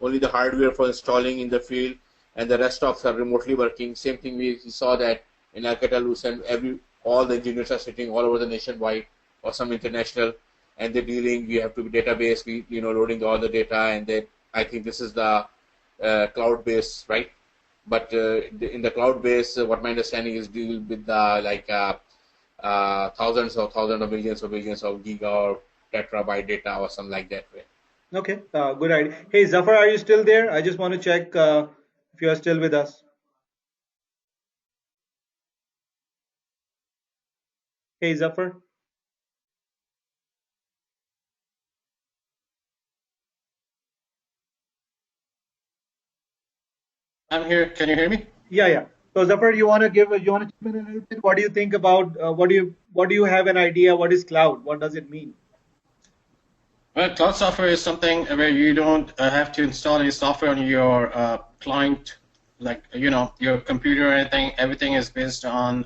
only the hardware for installing in the field, and the rest of are remotely working. Same thing we saw that in Alcatel and all the engineers are sitting all over the nationwide or some international, and they're dealing. We have to be database, loading all the data, and then I think this is the cloud base, right? But in the cloud base, what my understanding is deal with the like thousands of millions of giga or terabyte data or something like that way. Okay, good idea. Hey, Zafar, are you still there? I just want to check if you are still with us. Hey, Zafar. I'm here. Can you hear me? Yeah, yeah. So Zafar, you want to chip in a little bit? What do you think about what do you have an idea? What is cloud? What does it mean? Well, cloud software is something where you don't have to install any software on your client, like your computer or anything. Everything is based on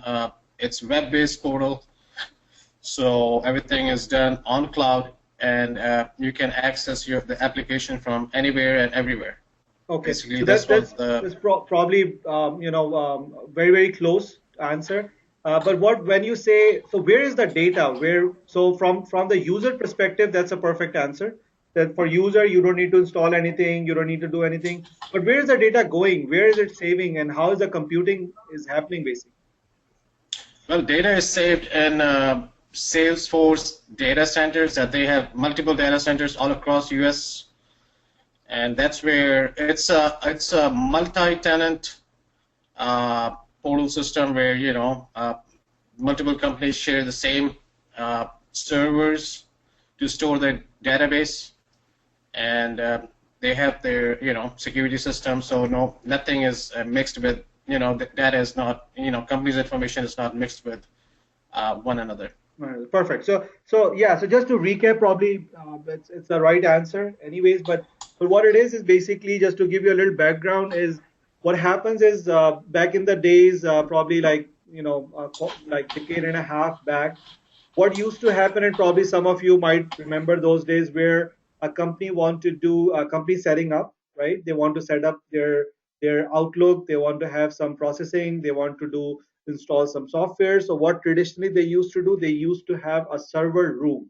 it's web-based portal, so everything is done on cloud, and you can access the application from anywhere and everywhere. Okay, Basically, so that's that's that's what the that's probably very very close answer. But when you say, so where is the data? From the user perspective, that's a perfect answer. That for user you don't need to install anything, you don't need to do anything. But where is the data going? Where is it saving, and how is the computing is happening basically? well, data is saved in Salesforce data centers. That they have multiple data centers all across US, and that's where it's a multi-tenant portal system where multiple companies share the same servers to store their database, and they have their security system, so nothing is mixed with the data is not company's information is not mixed with one another. Perfect. So yeah. So just to recap, probably it's the right answer, anyways. But what it is basically, just to give you a little background, is what happens is back in the days, probably like like decade and a half back, what used to happen, and probably some of you might remember those days, where a company want to do a company setting up, right? They want to set up their Outlook, they want to have some processing, they want to do install some software. So what traditionally they used to do, they used to have a server room,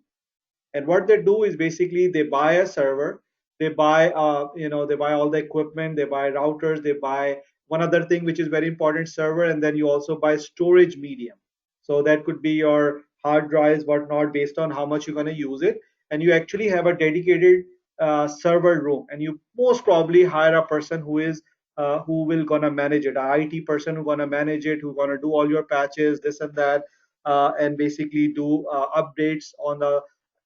and what they do is basically they buy a server, they buy all the equipment, they buy routers, they buy one other thing which is very important, server, and then you also buy storage medium. So that could be your hard drives, whatnot, based on how much you're going to use it. And you actually have a dedicated server room, and you most probably hire a person who will gonna manage it, a IT person who gonna manage it, who gonna do all your patches, this and that, and basically do updates on the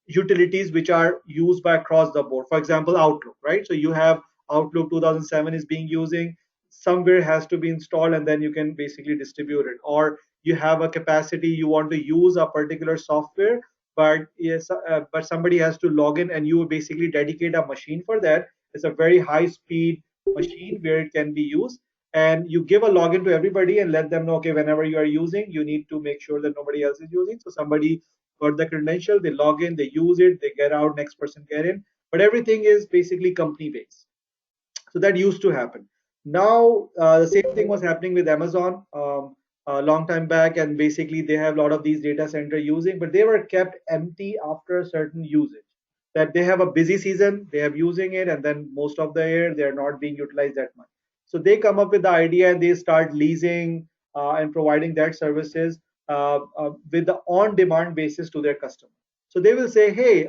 utilities which are used by across the board. For example, Outlook, right? So you have Outlook 2007 is being using, somewhere has to be installed, and then you can basically distribute it. Or you have a capacity, you want to use a particular software, but yes, but somebody has to log in, and you basically dedicate a machine for that. It's a very high speed machine where it can be used, and you give a login to everybody and let them know, okay, whenever you are using, you need to make sure that nobody else is using. So somebody got the credential, they log in, they use it, they get out, next person get in, but everything is basically company based. So that used to happen. Now the same thing was happening with Amazon a long time back, and basically they have a lot of these data center using, but they were kept empty after a certain usage. That they have a busy season, they have using it, and then most of the year they are not being utilized that much. So they come up with the idea and they start leasing and providing that services with the on-demand basis to their customers. So they will say, hey,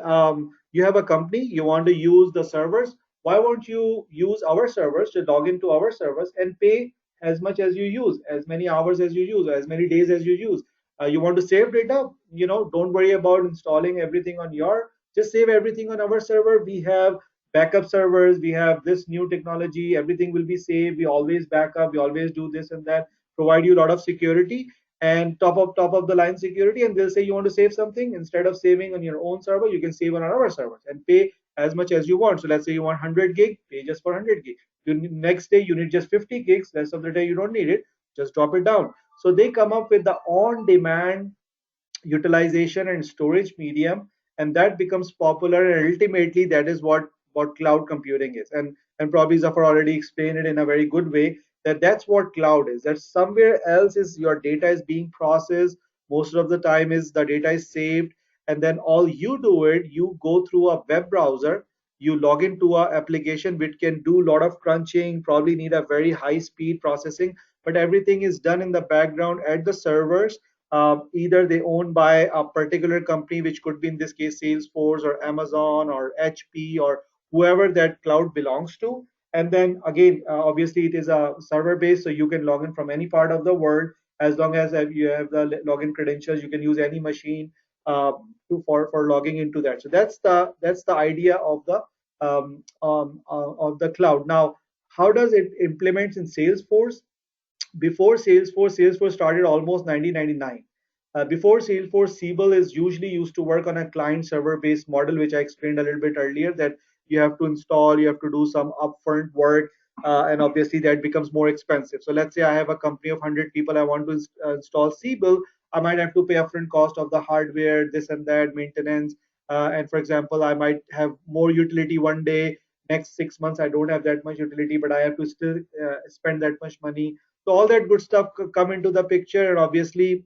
you have a company, you want to use the servers, why won't you use our servers to log into our servers and pay as much as you use, as many hours as you use, or as many days as you use. You want to save data, don't worry about installing everything on your, just save everything on our server. We have backup servers, we have this new technology, everything will be saved, we always back up, we always do this and that, provide you a lot of security and top of the line security. And they'll say, you want to save something, instead of saving on your own server, you can save on our servers and pay as much as you want. So let's say you want 100 gig, pay just for 100 gig. Next day you need just 50 gigs, rest of the day you don't need it, just drop it down. So they come up with the on demand utilization and storage medium, and that becomes popular, and ultimately that is what cloud computing is. And probably Zafar already explained it in a very good way, that that's what cloud is, that somewhere else is your data is being processed, most of the time is the data is saved, and then all you do it, you go through a web browser, you log into a application which can do a lot of crunching, probably need a very high speed processing, but everything is done in the background at the servers. Either they own by a particular company, which could be in this case Salesforce or Amazon or HP or whoever that cloud belongs to. And then again, obviously it is a server based, so you can log in from any part of the world, as long as you have the login credentials. You can use any machine for logging into that. So that's the idea of the cloud. Now, how does it implement in Salesforce? Before Salesforce started almost 1999. Before Salesforce, Siebel is usually used to work on a client server based model, which I explained a little bit earlier, that you have to install, you have to do some upfront work, and obviously that becomes more expensive. So let's say I have a company of 100 people, I want to install Siebel, I might have to pay upfront cost of the hardware, this and that, maintenance. And for example, I might have more utility one day, next 6 months I don't have that much utility, but I have to still spend that much money. So all that good stuff could come into the picture, and obviously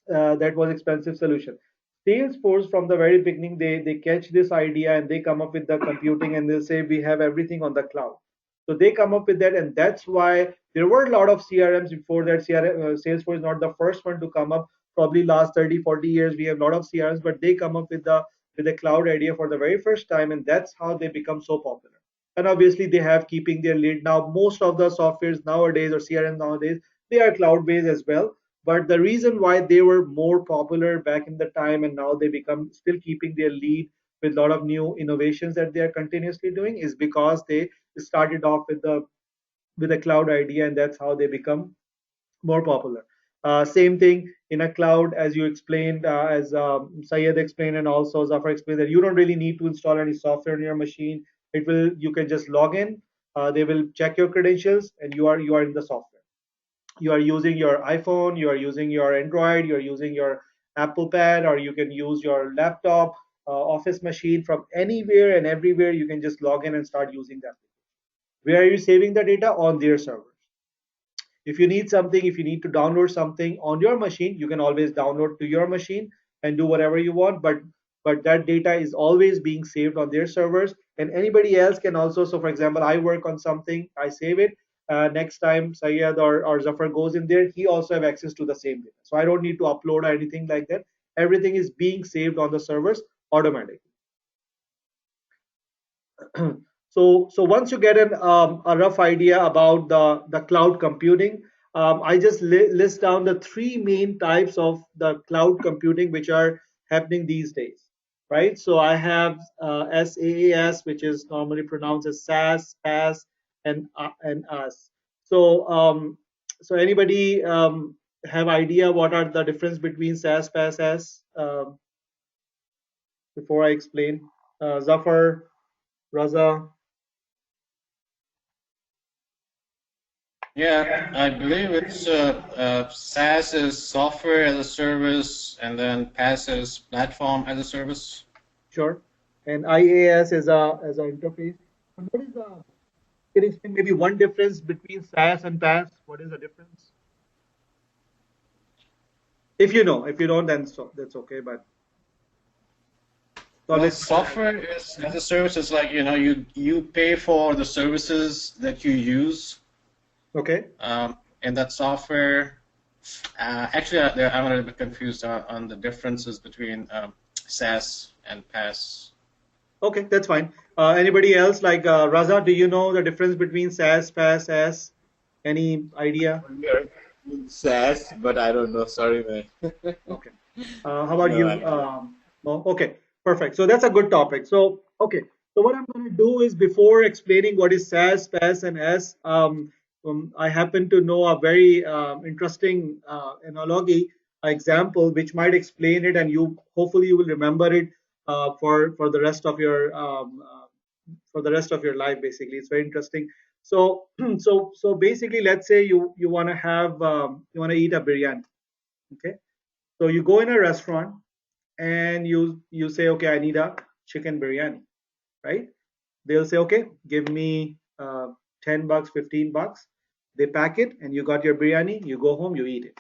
that was expensive solution. Salesforce from the very beginning, they catch this idea and they come up with the computing, and they'll say we have everything on the cloud. So they come up with that, and that's why there were a lot of CRMs before that. Salesforce is not the first one to come up. Probably last 30, 40 years we have a lot of CRMs, but they come up with the cloud idea for the very first time, and that's how they become so popular. And obviously they have keeping their lead. Now most of the softwares nowadays, or CRM nowadays, they are cloud based as well. But the reason why they were more popular back in the time and now they become still keeping their lead with a lot of new innovations that they are continuously doing is because they started off with a cloud idea, and that's how they become more popular. Same thing in a cloud, as you explained, as Syed explained, and also Zafar explained, that you don't really need to install any software on your machine. You can just log in. They will check your credentials, and you are in the software. You are using your iPhone, you are using your Android, you are using your Apple Pad, or you can use your laptop, office machine, from anywhere and everywhere. You can just log in and start using that. Where are you saving the data? On their servers. If you need something, if you need to download something on your machine, you can always download to your machine and do whatever you want, but that data is always being saved on their servers, and anybody else can also. So for example, I work on something, I save it, next time Syed or Zafar goes in there, he also have access to the same data, so I don't need to upload or anything like that. Everything is being saved on the servers automatically. So once you get a rough idea about the cloud computing, I just list down the three main types of the cloud computing which are happening these days, right? So I have SaaS, which is normally pronounced as SaaS, PaaS, and IaaS. So anybody have idea what are the difference between SaaS, PaaS, IaaS? Before I explain, Zafar, Raza. Yeah, I believe it's SaaS is software as a service, and then PaaS is platform as a service. Sure. And IaaS is a as an interface. And what is the Can you explain maybe one difference between SaaS and PaaS? What is the difference? If you know, if you don't, then so that's okay. But it's Well, always good to have. software is, as a service is like, you pay for the services that you use Okay. in that software. Actually, I'm a little bit confused on the differences between SaaS and PaaS. Okay, that's fine. Anybody else like Raza? Do you know the difference between SaaS, PaaS, SaaS? Any idea? SaaS, but I don't know. Sorry, man. Okay. How about No, I you? don't know. No? Okay, perfect. So that's a good topic. So, okay. So what I'm going to do is before explaining what is SaaS, PaaS, and S, I happen to know a very interesting analogy example which might explain it, and you hopefully you will remember it for the rest of your life. Basically, it's very interesting. So, so basically, let's say you want to have you want to eat a biryani. Okay, so you go in a restaurant and you say, okay, I need a chicken biryani, right? They'll say, okay, give me $10, $15. They pack it, and you got your biryani. You go home, you eat it,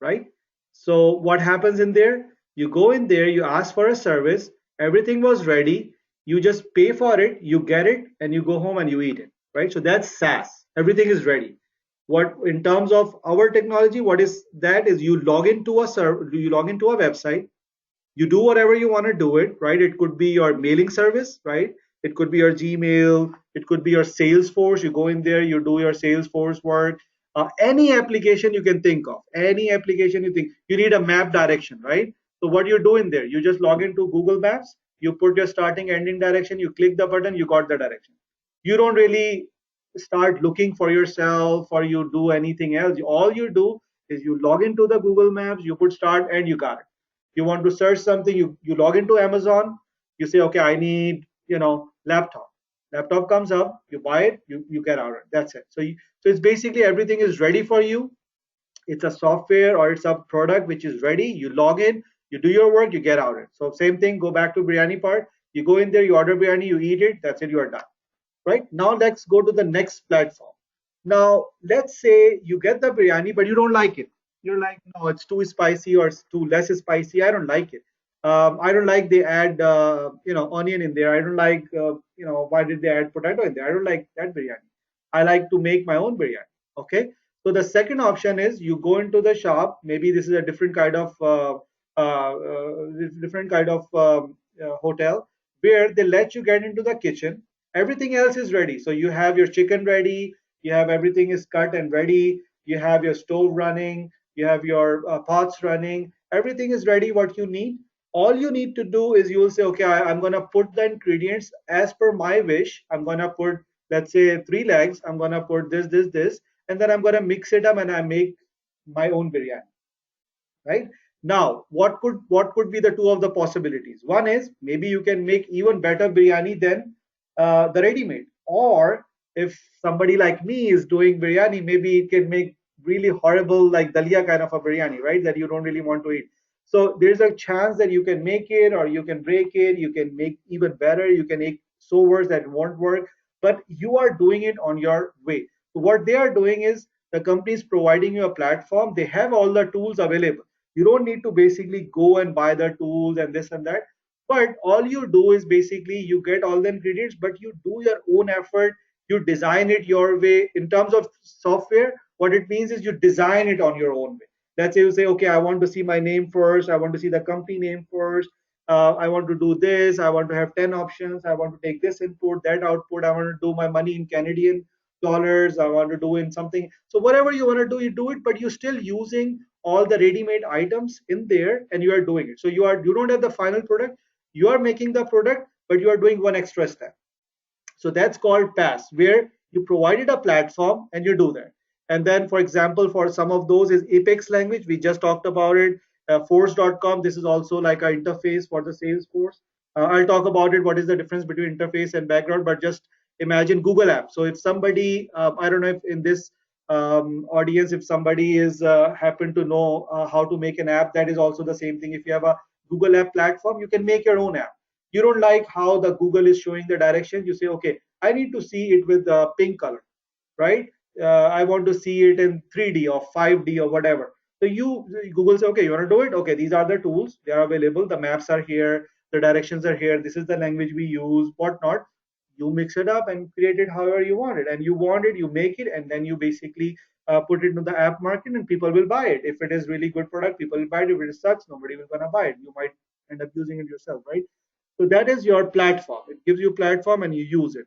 right? So what happens in there? You go in there, you ask for a service, everything was ready, you just pay for it, you get it, and you go home and you eat it, right? So that's SaaS. Everything is ready. What in terms of our technology, what is that is you log into a you log into a website, you do whatever you want to do it, right? It could be your mailing service, right? It could be your Gmail, it could be your Salesforce. You go in there, you do your Salesforce work. Any application you can think of, any application you think, you need a map direction, right? So what you do in there, you just log into Google Maps, you put your starting ending direction, you click the button, you got the direction. You don't really start looking for yourself or you do anything else. All you do is you log into the Google Maps, you put start, and you got it. You want to search something, you log into Amazon, you say, okay, I need, laptop comes up, you buy it, you get out. That's it. So it's basically everything is ready for you. It's a software or it's a product which is ready. You log in, you do your work, you get out it. So same thing, go back to biryani part. You go in there, you order biryani, you eat it, that's it, you are done. Right? Now let's go to the next platform. Now let's say you get the biryani, but you don't like it. You're like, no, it's too spicy or it's too less spicy. I don't like it. I don't like they add onion in there. I don't like why did they add potato in there? I don't like that biryani. I like to make my own biryani. Okay. So the second option is you go into the shop. Maybe this is a different kind of hotel where they let you get into the kitchen. Everything else is ready. So you have your chicken ready, you have everything is cut and ready, you have your stove running, you have your pots running, everything is ready what you need. All you need to do is you will say, okay, I'm going to put the ingredients as per my wish. I'm going to put, let's say, 3 legs, I'm going to put this, and then I'm going to mix it up and I make my own biryani, right? Now what could be the two of the possibilities? One is maybe you can make even better biryani than the ready made, or if somebody like me is doing biryani, maybe it can make really horrible like dalia kind of a biryani, right, that you don't really want to eat. So there's a chance that you can make it or you can break it, you can make even better, you can make so worse that won't work, but you are doing it on your way. So what they are doing is the company is providing you a platform. They have all the tools available. You don't need to basically go and buy the tools and this and that, but all you do is basically you get all the ingredients, but you do your own effort. You design it your way. In terms of software, what it means is you design it on your own way. Let's say you say, okay, I want to see my name first, I want to see the company name first, I want to do this, I want to have 10 options, I want to take this input, that output, I want to do my money in Canadian dollars, I want to do in something. So whatever you want to do, you do it, but you're still using all the ready-made items in there and you are doing it. So you don't have the final product, you are making the product, but you are doing one extra step. So that's called PaaS, where you provided a platform and you do that. And then, for example, for some of those is Apex language. We just talked about it. Force.com. This is also like an interface for the Salesforce. I'll talk about it. What is the difference between interface and background? But just imagine Google App. So if somebody, I don't know if in this audience, if somebody is happen to know how to make an app, that is also the same thing. If you have a Google App platform, you can make your own app. You don't like how the Google is showing the direction, you say, okay, I need to see it with the pink color, right? I want to see it in 3D or 5D or whatever. So Google say, okay, you want to do it? Okay, these are the tools. They are available. The maps are here. The directions are here. This is the language we use, whatnot. You mix it up and create it however you want it. And you want it, you make it, and then you basically put it into the app market, and people will buy it. If it is really good product, people will buy it. If it sucks, nobody will gonna buy it. You might end up using it yourself, right? So that is your platform. It gives you a platform and you use it.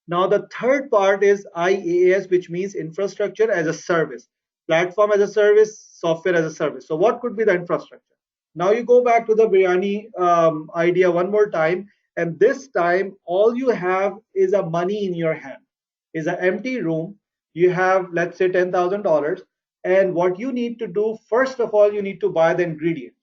Now, the third part is IaaS, which means infrastructure as a service, platform as a service, software as a service. So, what could be the infrastructure? Now, you go back to the biryani idea one more time, and this time, all you have is a money in your hand, is an empty room. You have, let's say, $10,000, and what you need to do, first of all, you need to buy the ingredients.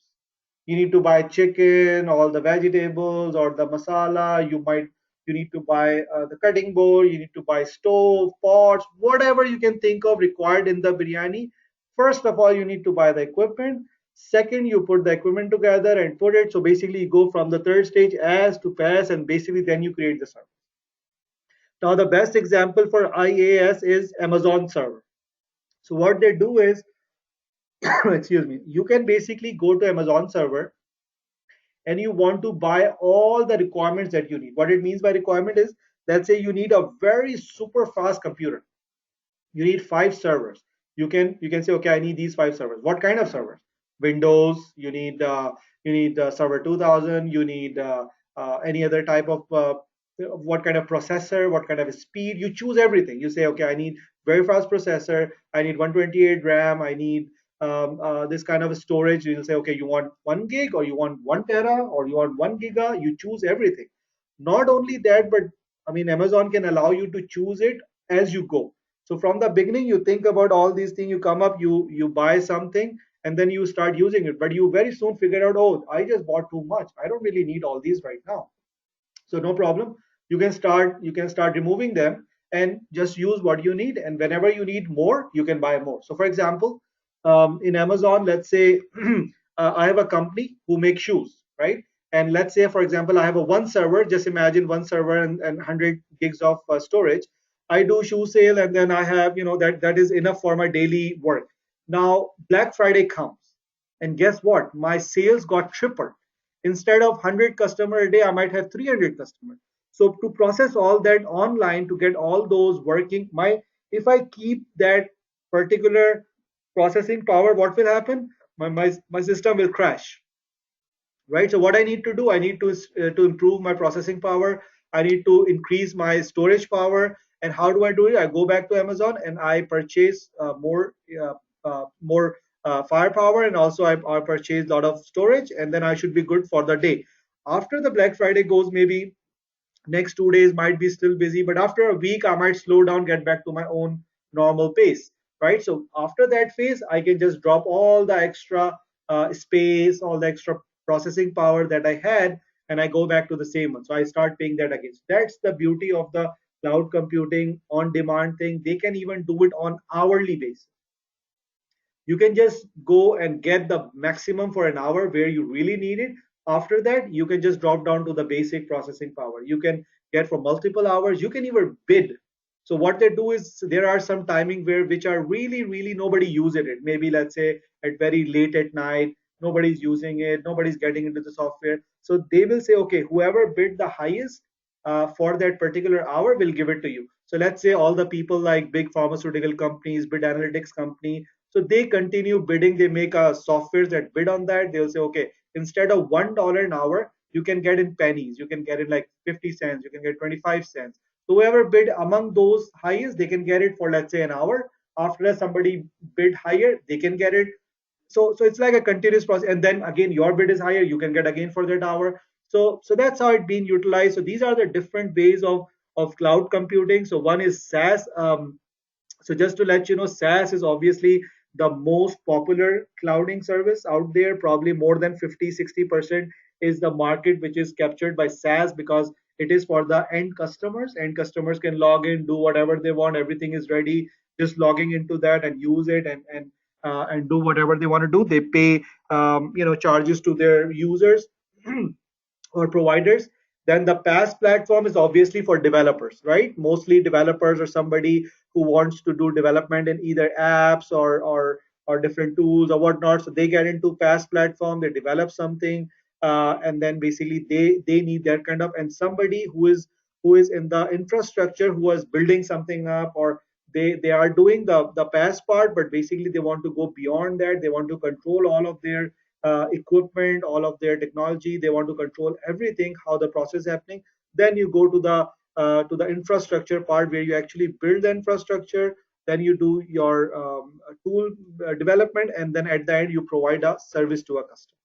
You need to buy chicken, all the vegetables, or the masala. You need to buy the cutting board. You need to buy stove, pots, whatever you can think of required in the biryani. First of all, you need to buy the equipment. Second, you put the equipment together and put it. So basically, you go from the third stage as to PaaS, and basically then you create the service. Now, the best example for IaaS is Amazon server. So what they do is, excuse me, you can basically go to Amazon server and you want to buy all the requirements that you need. What it means by requirement is, let's say you need a very super fast computer. You need 5 servers. You can say, okay, I need these 5 servers. What kind of servers? Windows. You need server 2000. You need any other type of what kind of processor, what kind of speed. You choose everything. You say, okay, I need very fast processor. I need 128 RAM. I need this kind of storage. You'll say, okay, you want 1 gig, or you want 1 tera, or you want 1 giga. You choose everything. Not only that, but I mean, Amazon can allow you to choose it as you go. So from the beginning, you think about all these things. You come up, you buy something, and then you start using it. But you very soon figure out, oh, I just bought too much. I don't really need all these right now. So no problem. You can start removing them and just use what you need. And whenever you need more, you can buy more. So for example, in Amazon, let's say I have a company who makes shoes, right? And let's say, for example, I have a one server. Just imagine one server and 100 gigs of storage. I do shoe sale, and then I have, that is enough for my daily work. Now Black Friday comes, and guess what? My sales got tripled. Instead of 100 customer a day, I might have 300 customers. So to process all that online, to get all those working, if I keep that particular processing power, what will happen? My system will crash, right? So what I need to do, I need to improve my processing power. I need to increase my storage power. And how do I do it? I go back to Amazon and I purchase more firepower, and also I purchase a lot of storage, and then I should be good for the day. After the Black Friday goes, maybe next 2 days might be still busy, but after a week I might slow down, get back to my own normal pace, right? So after that phase, I can just drop all the extra space, all the extra processing power that I had, and I go back to the same one. So I start paying that again. That's the beauty of the cloud computing on demand thing. They can even do it on hourly basis. You can just go and get the maximum for an hour where you really need it. After that, you can just drop down to the basic processing power. You can get for multiple hours. You can even bid. So what they do is, there are some timing which are really nobody uses it. Maybe let's say at very late at night, nobody's using it, nobody's getting into the software. So they will say, okay, whoever bid the highest for that particular hour will give it to you. So let's say all the people like big pharmaceutical companies, bid analytics company, so they continue bidding. They make a software that bid on that. They'll say, okay, instead of $1 an hour, you can get in pennies. You can get in like 50 cents. You can get 25 cents. So whoever bid among those highest, they can get it for, let's say, an hour. After that, somebody bid higher, they can get it. So it's like a continuous process. And then again, your bid is higher, you can get again for that hour. So that's how it's being utilized. So these are the different ways of cloud computing. So one is SaaS. So just to let you know, SaaS is obviously the most popular clouding service out there. Probably more than 50-60% is the market which is captured by SaaS, because it is for the end customers. End customers can log in, do whatever they want. Everything is ready. Just logging into that and use it, and do whatever they want to do. They pay charges to their users or providers. Then the PaaS platform is obviously for developers, right? Mostly developers or somebody who wants to do development in either apps or different tools or whatnot. So they get into PaaS platform, they develop something, and then basically they need that kind of, and somebody who is in the infrastructure, who is building something up, or they are doing the PaaS part, but basically they want to go beyond that. They want to control all of their equipment, all of their technology. They want to control everything, how the process is happening. Then you go to the infrastructure part, where you actually build the infrastructure. Then you do your tool development, and then at the end you provide a service to a customer.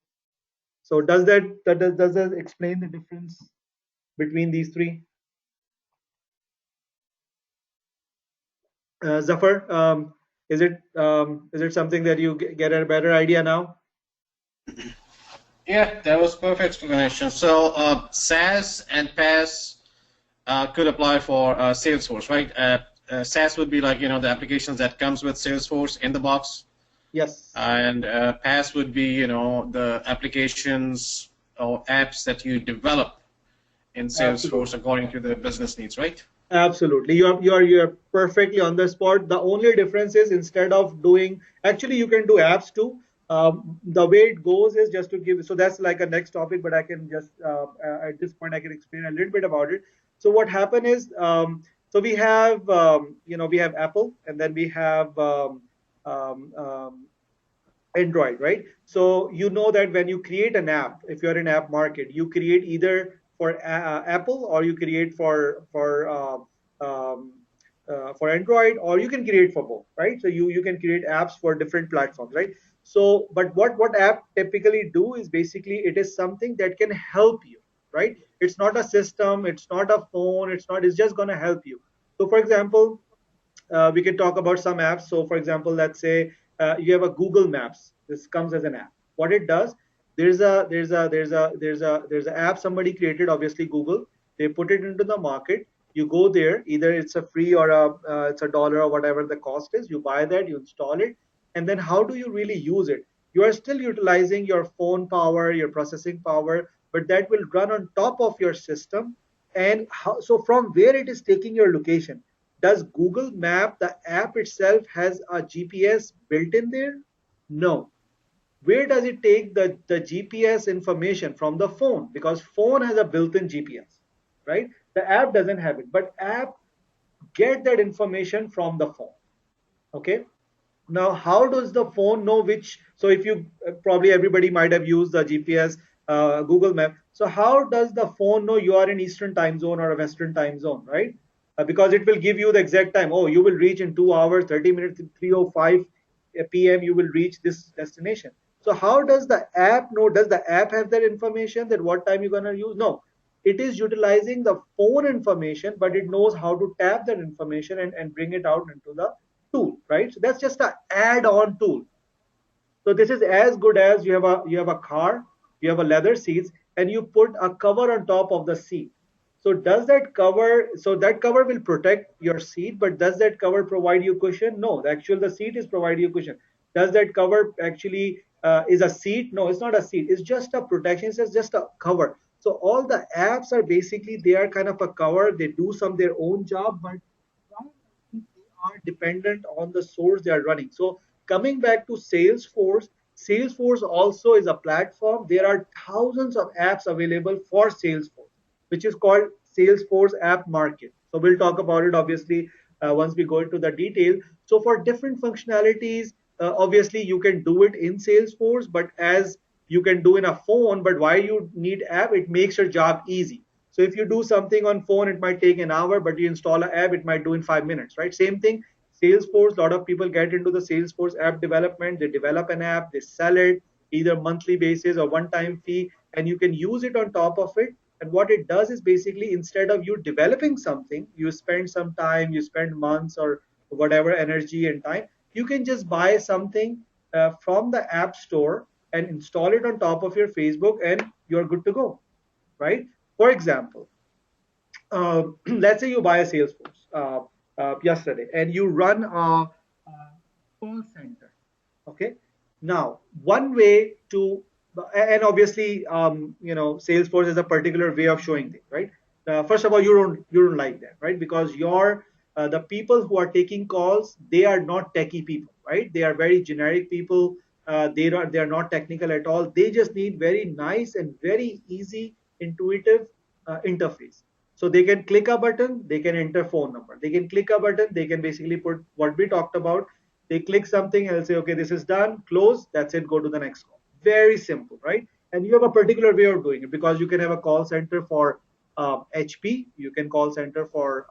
So does that explain the difference between these three? Zafar, is it something that you get a better idea now? Yeah, that was perfect explanation. So SaaS and PaaS could apply for Salesforce, right? SaaS would be like, the applications that comes with Salesforce in the box. Yes. And PaaS would be, the applications or apps that you develop in Salesforce according to the business needs, right? Absolutely, you're perfectly on the spot. The only difference is, instead of doing, actually you can do apps too. The way it goes is, just to give, so that's like a next topic, but I can just at this point I can explain a little bit about it. So what happened is, so we have we have Apple, and then we have um, um, Android, right? So you know that when you create an app, if you're in app market, you create either for Apple, or you create um, for Android, or you can create for both, right? So you can create apps for different platforms, right? So, but what app typically do is, basically it is something that can help you, right? It's not a system, it's not a phone, it's just going to help you. So, for example, we can talk about some apps. So, for example, let's say you have a Google Maps. This comes as an app. What it does, there's a app somebody created, obviously Google. They put it into the market. You go there, either it's a free or it's $1 or whatever the cost is. You buy that, you install it, and then how do you really use it? You are still utilizing your phone power, your processing power, but that will run on top of your system. And how, so from where it is taking your location, does Google Map, the app itself, has a GPS built in there? No. Where does it take the GPS information? From the phone, because phone has a built-in GPS, right? The app doesn't have it, but app get that information from the phone. Okay. Now, how does the phone know which? So, if you probably everybody might have used the GPS, Google Map. So, how does the phone know you are in Eastern time zone or a Western time zone, right? Because it will give you the exact time. Oh, you will reach in 2 hours, 30 minutes, 3:05 p.m. You will reach this destination. So, how does the app know? Does the app have that information, that what time you're gonna use? No, it is utilizing the phone information, but it knows how to tap that information and bring it out into the tool, right? So that's just an add-on tool. So this is as good as you have a car, you have a leather seats, and you put a cover on top of the seat. So does that cover? So that cover will protect your seat, but does that cover provide you cushion? No, the seat is providing you cushion. Does that cover actually is a seat? No, it's not a seat. It's just a protection. It's just a cover. So all the apps are basically, they are kind of a cover. They do some their own job, but they are dependent on the source they are running. So coming back to Salesforce, Salesforce also is a platform. There are thousands of apps available for Salesforce, which is called Salesforce App Market. So we'll talk about it obviously once we go into the detail. So for different functionalities, obviously you can do it in Salesforce, but as you can do in a phone, but why you need app, it makes your job easy. So if you do something on phone, it might take an hour, but you install an app, it might do in 5 minutes, right? Same thing, Salesforce, a lot of people get into the Salesforce app development. They develop an app, they sell it either monthly basis or one-time fee, and you can use it on top of it. And what it does is, basically, instead of you developing something, you spend some time, you spend months or whatever energy and time, you can just buy something from the app store and install it on top of your Facebook, and you're good to go, right? For example, let's say you buy a Salesforce yesterday, and you run a call center. Okay. Now, one way to and obviously, Salesforce is a particular way of showing things, right? First of all, you don't like that, right? Because the people who are taking calls, they are not techie people, right? They are very generic people. They are not technical at all. They just need very nice and very easy, intuitive interface. So they can click a button, they can enter phone number. They can click a button, they can basically put what we talked about. They click something and they'll say, okay, this is done, close, that's it, go to the next call. Very simple, right? And you have a particular way of doing it, because you can have a call center for HP, you can call center for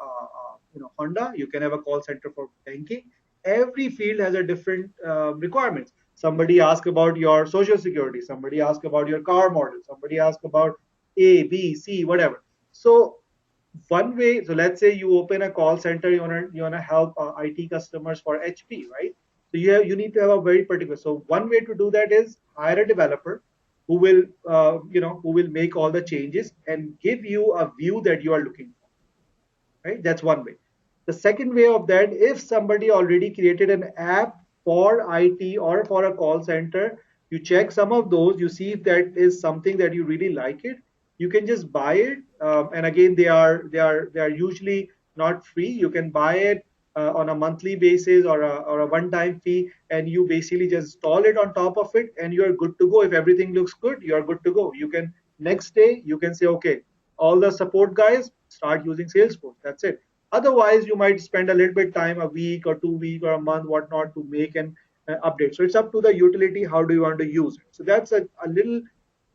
Honda, you can have a call center for banking. Every field has a different requirements. Somebody asks about your social security, somebody asks about your car model, somebody asks about A, B, C, whatever. So one way, so let's say you open a call center, you wanna help IT customers for HP, right? So you need to have a very particular. So one way to do that is hire a developer who will make all the changes and give you a view that you are looking for, right? That's one way. The second way of that, if somebody already created an app for IT or for a call center, you check some of those, you see if that is something that you really like it, you can just buy it. And again, they are usually not free. You can buy it on a monthly basis or a one-time fee, and you basically just install it on top of it, and you're good to go. If everything looks good, you're good to go. You can next day you can say, okay, all the support guys start using Salesforce. That's it. Otherwise, you might spend a little bit time, a week or 2 week or a month, whatnot, to make an update. So it's up to the utility. How do you want to use it? So that's a little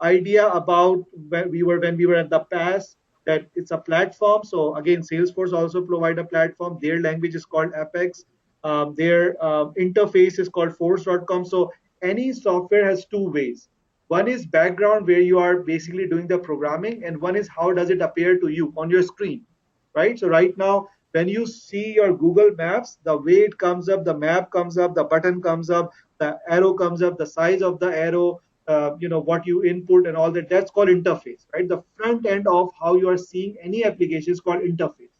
idea about when we were at the PaaS, that it's a platform. So again, Salesforce also provide a platform. Their language is called Apex. Their interface is called Force.com. So any software has two ways. One is background, where you are basically doing the programming, and one is how does it appear to you on your screen, right? So right now, when you see your Google Maps, the way it comes up, the map comes up, the button comes up, the arrow comes up, the size of the arrow, what you input and all that, that's called interface, right? The front end of how you are seeing any application is called interface.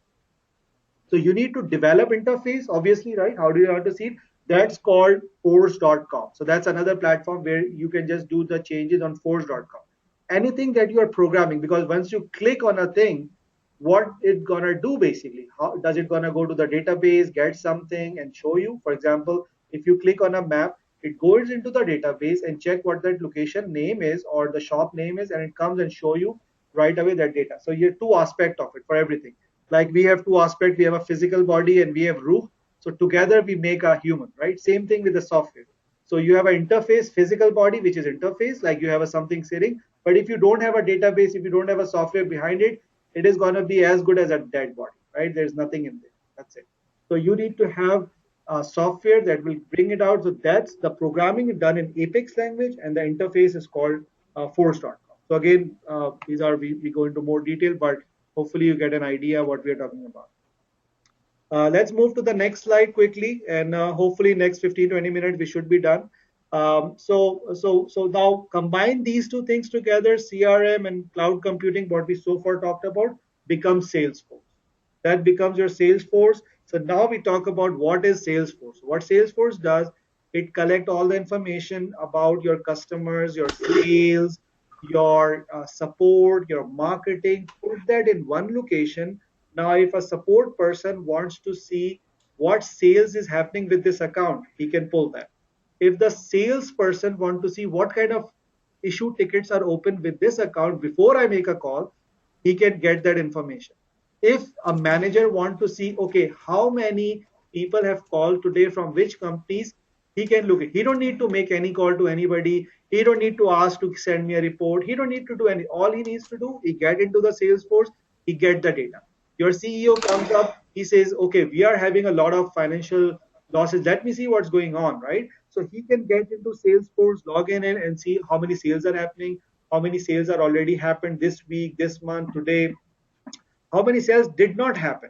So you need to develop interface, obviously, right? How do you want to see it? That's called force.com. So that's another platform where you can just do the changes on force.com. Anything that you are programming, because once you click on a thing, what it gonna do basically? How does it gonna go to the database, get something and show you? For example, if you click on a map, it goes into the database and check what that location name is or the shop name is, and it comes and show you right away that data. So you have two aspects of it for everything. Like we have two aspects, we have a physical body and we have ruh. So together we make a human, right? Same thing with the software. So you have an interface, physical body, which is interface, like you have a something sitting. But if you don't have a database, if you don't have a software behind it, it is going to be as good as a dead body, right? There's nothing in there. That's it. So you need to have software that will bring it out. So that's the programming done in Apex language, and the interface is called Force.com. So again, we go into more detail, but hopefully you get an idea what we are talking about. Let's move to the next slide quickly, and hopefully next 15-20 minutes we should be done. So now combine these two things together, CRM and cloud computing, what we so far talked about, becomes Salesforce. That becomes your Salesforce. So now we talk about what is Salesforce. What Salesforce does, it collects all the information about your customers, your sales, your support, your marketing, put that in one location. Now, if a support person wants to see what sales is happening with this account, he can pull that. If the salesperson want to see what kind of issue tickets are open with this account before I make a call, he can get that information. If a manager want to see, okay, how many people have called today from which companies, he can look at. He don't need to make any call to anybody. He don't need to ask to send me a report. He don't need to do any. All he needs to do, he get into the Salesforce, he get the data. Your CEO comes up, he says, okay, we are having a lot of financial losses. Let me see what's going on, right? So he can get into Salesforce, log in and see how many sales are happening, how many sales are already happened this week, this month, today, how many sales did not happen.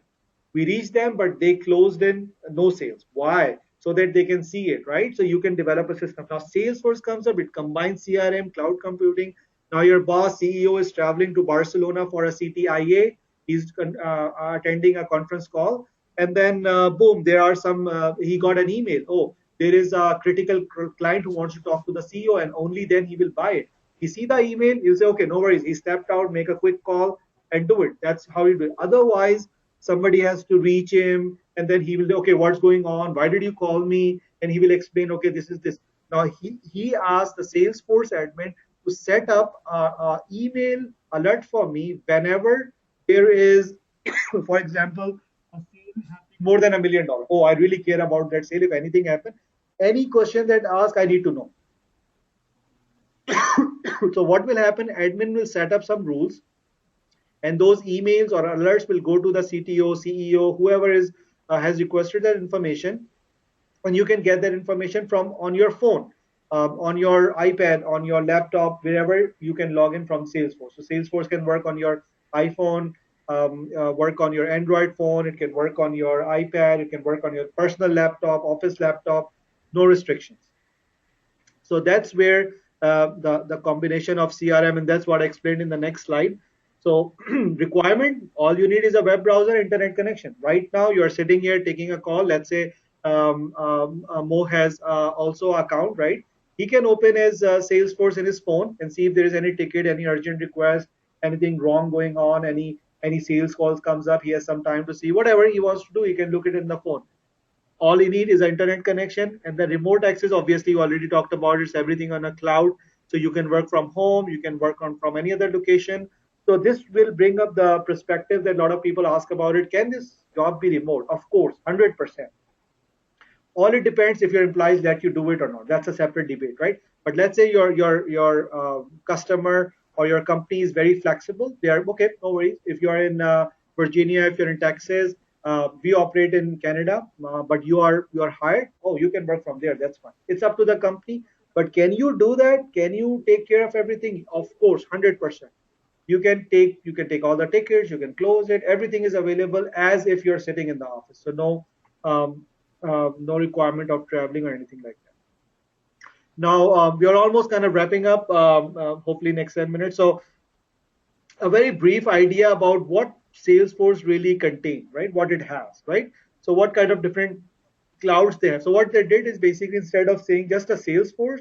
We reached them, but they closed in no sales. Why? So that they can see it, right? So you can develop a system. Now Salesforce comes up, it combines CRM, cloud computing. Now your boss, CEO, is traveling to Barcelona for a CTIA. He's attending a conference call, and then boom, there are some. He got an email. Oh, there is a critical client who wants to talk to the CEO, and only then he will buy it. He see the email, he'll say, okay, no worries. He stepped out, make a quick call and do it. That's how you do it. Otherwise, somebody has to reach him and then he will say, okay, what's going on? Why did you call me? And he will explain, okay, this is this. Now he asked the Salesforce admin to set up a email alert for me whenever there is, for example, a sale happening more than $1 million. Oh, I really care about that sale. If anything happens, any question that ask, I need to know. So what will happen? Admin will set up some rules, and those emails or alerts will go to the CTO, CEO, whoever is has requested that information, and you can get that information from on your phone, on your iPad, on your laptop, wherever you can log in from Salesforce. So Salesforce can work on your iPhone, work on your Android phone, it can work on your iPad, it can work on your personal laptop, office laptop, no restrictions. So that's where the combination of CRM, and that's what I explained in the next slide. So requirement, all you need is a web browser, internet connection. Right now you are sitting here taking a call. Let's say Mo has also account, right? He can open his Salesforce in his phone and see if there is any ticket, any urgent request, anything wrong going on, any sales calls comes up. He has some time to see whatever he wants to do. He can look it in the phone. All you need is an internet connection, and the remote access, obviously you already talked about, it's everything on a cloud, so you can work from home, you can work on from any other location. So this will bring up the perspective that a lot of people ask about it. Can this job be remote? Of course, 100%. All it depends if your employees let you do it or not. That's a separate debate, right? But let's say your customer or your company is very flexible. They are okay, no worries. If you are in Virginia, if you're in Texas, we operate in Canada, but you are hired. Oh, you can work from there. That's fine. It's up to the company. But can you do that? Can you take care of everything? Of course, 100%. You can take all the tickets. You can close it. Everything is available as if you're sitting in the office. So um, no requirement of traveling or anything like that. Now we are almost kind of wrapping up. Hopefully next 10 minutes. So a very brief idea about what Salesforce really contains, right? What it has, right? So what kind of different clouds they have. So what they did is basically instead of saying just a Salesforce,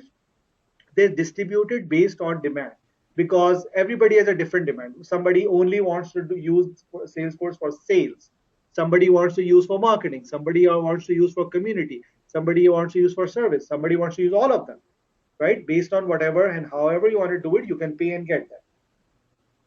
they distributed based on demand because everybody has a different demand. Somebody only wants to use Salesforce for sales. Somebody wants to use for marketing. Somebody wants to use for community. Somebody wants to use for service. Somebody wants to use all of them, right? Based on whatever and however you want to do it, you can pay and get that.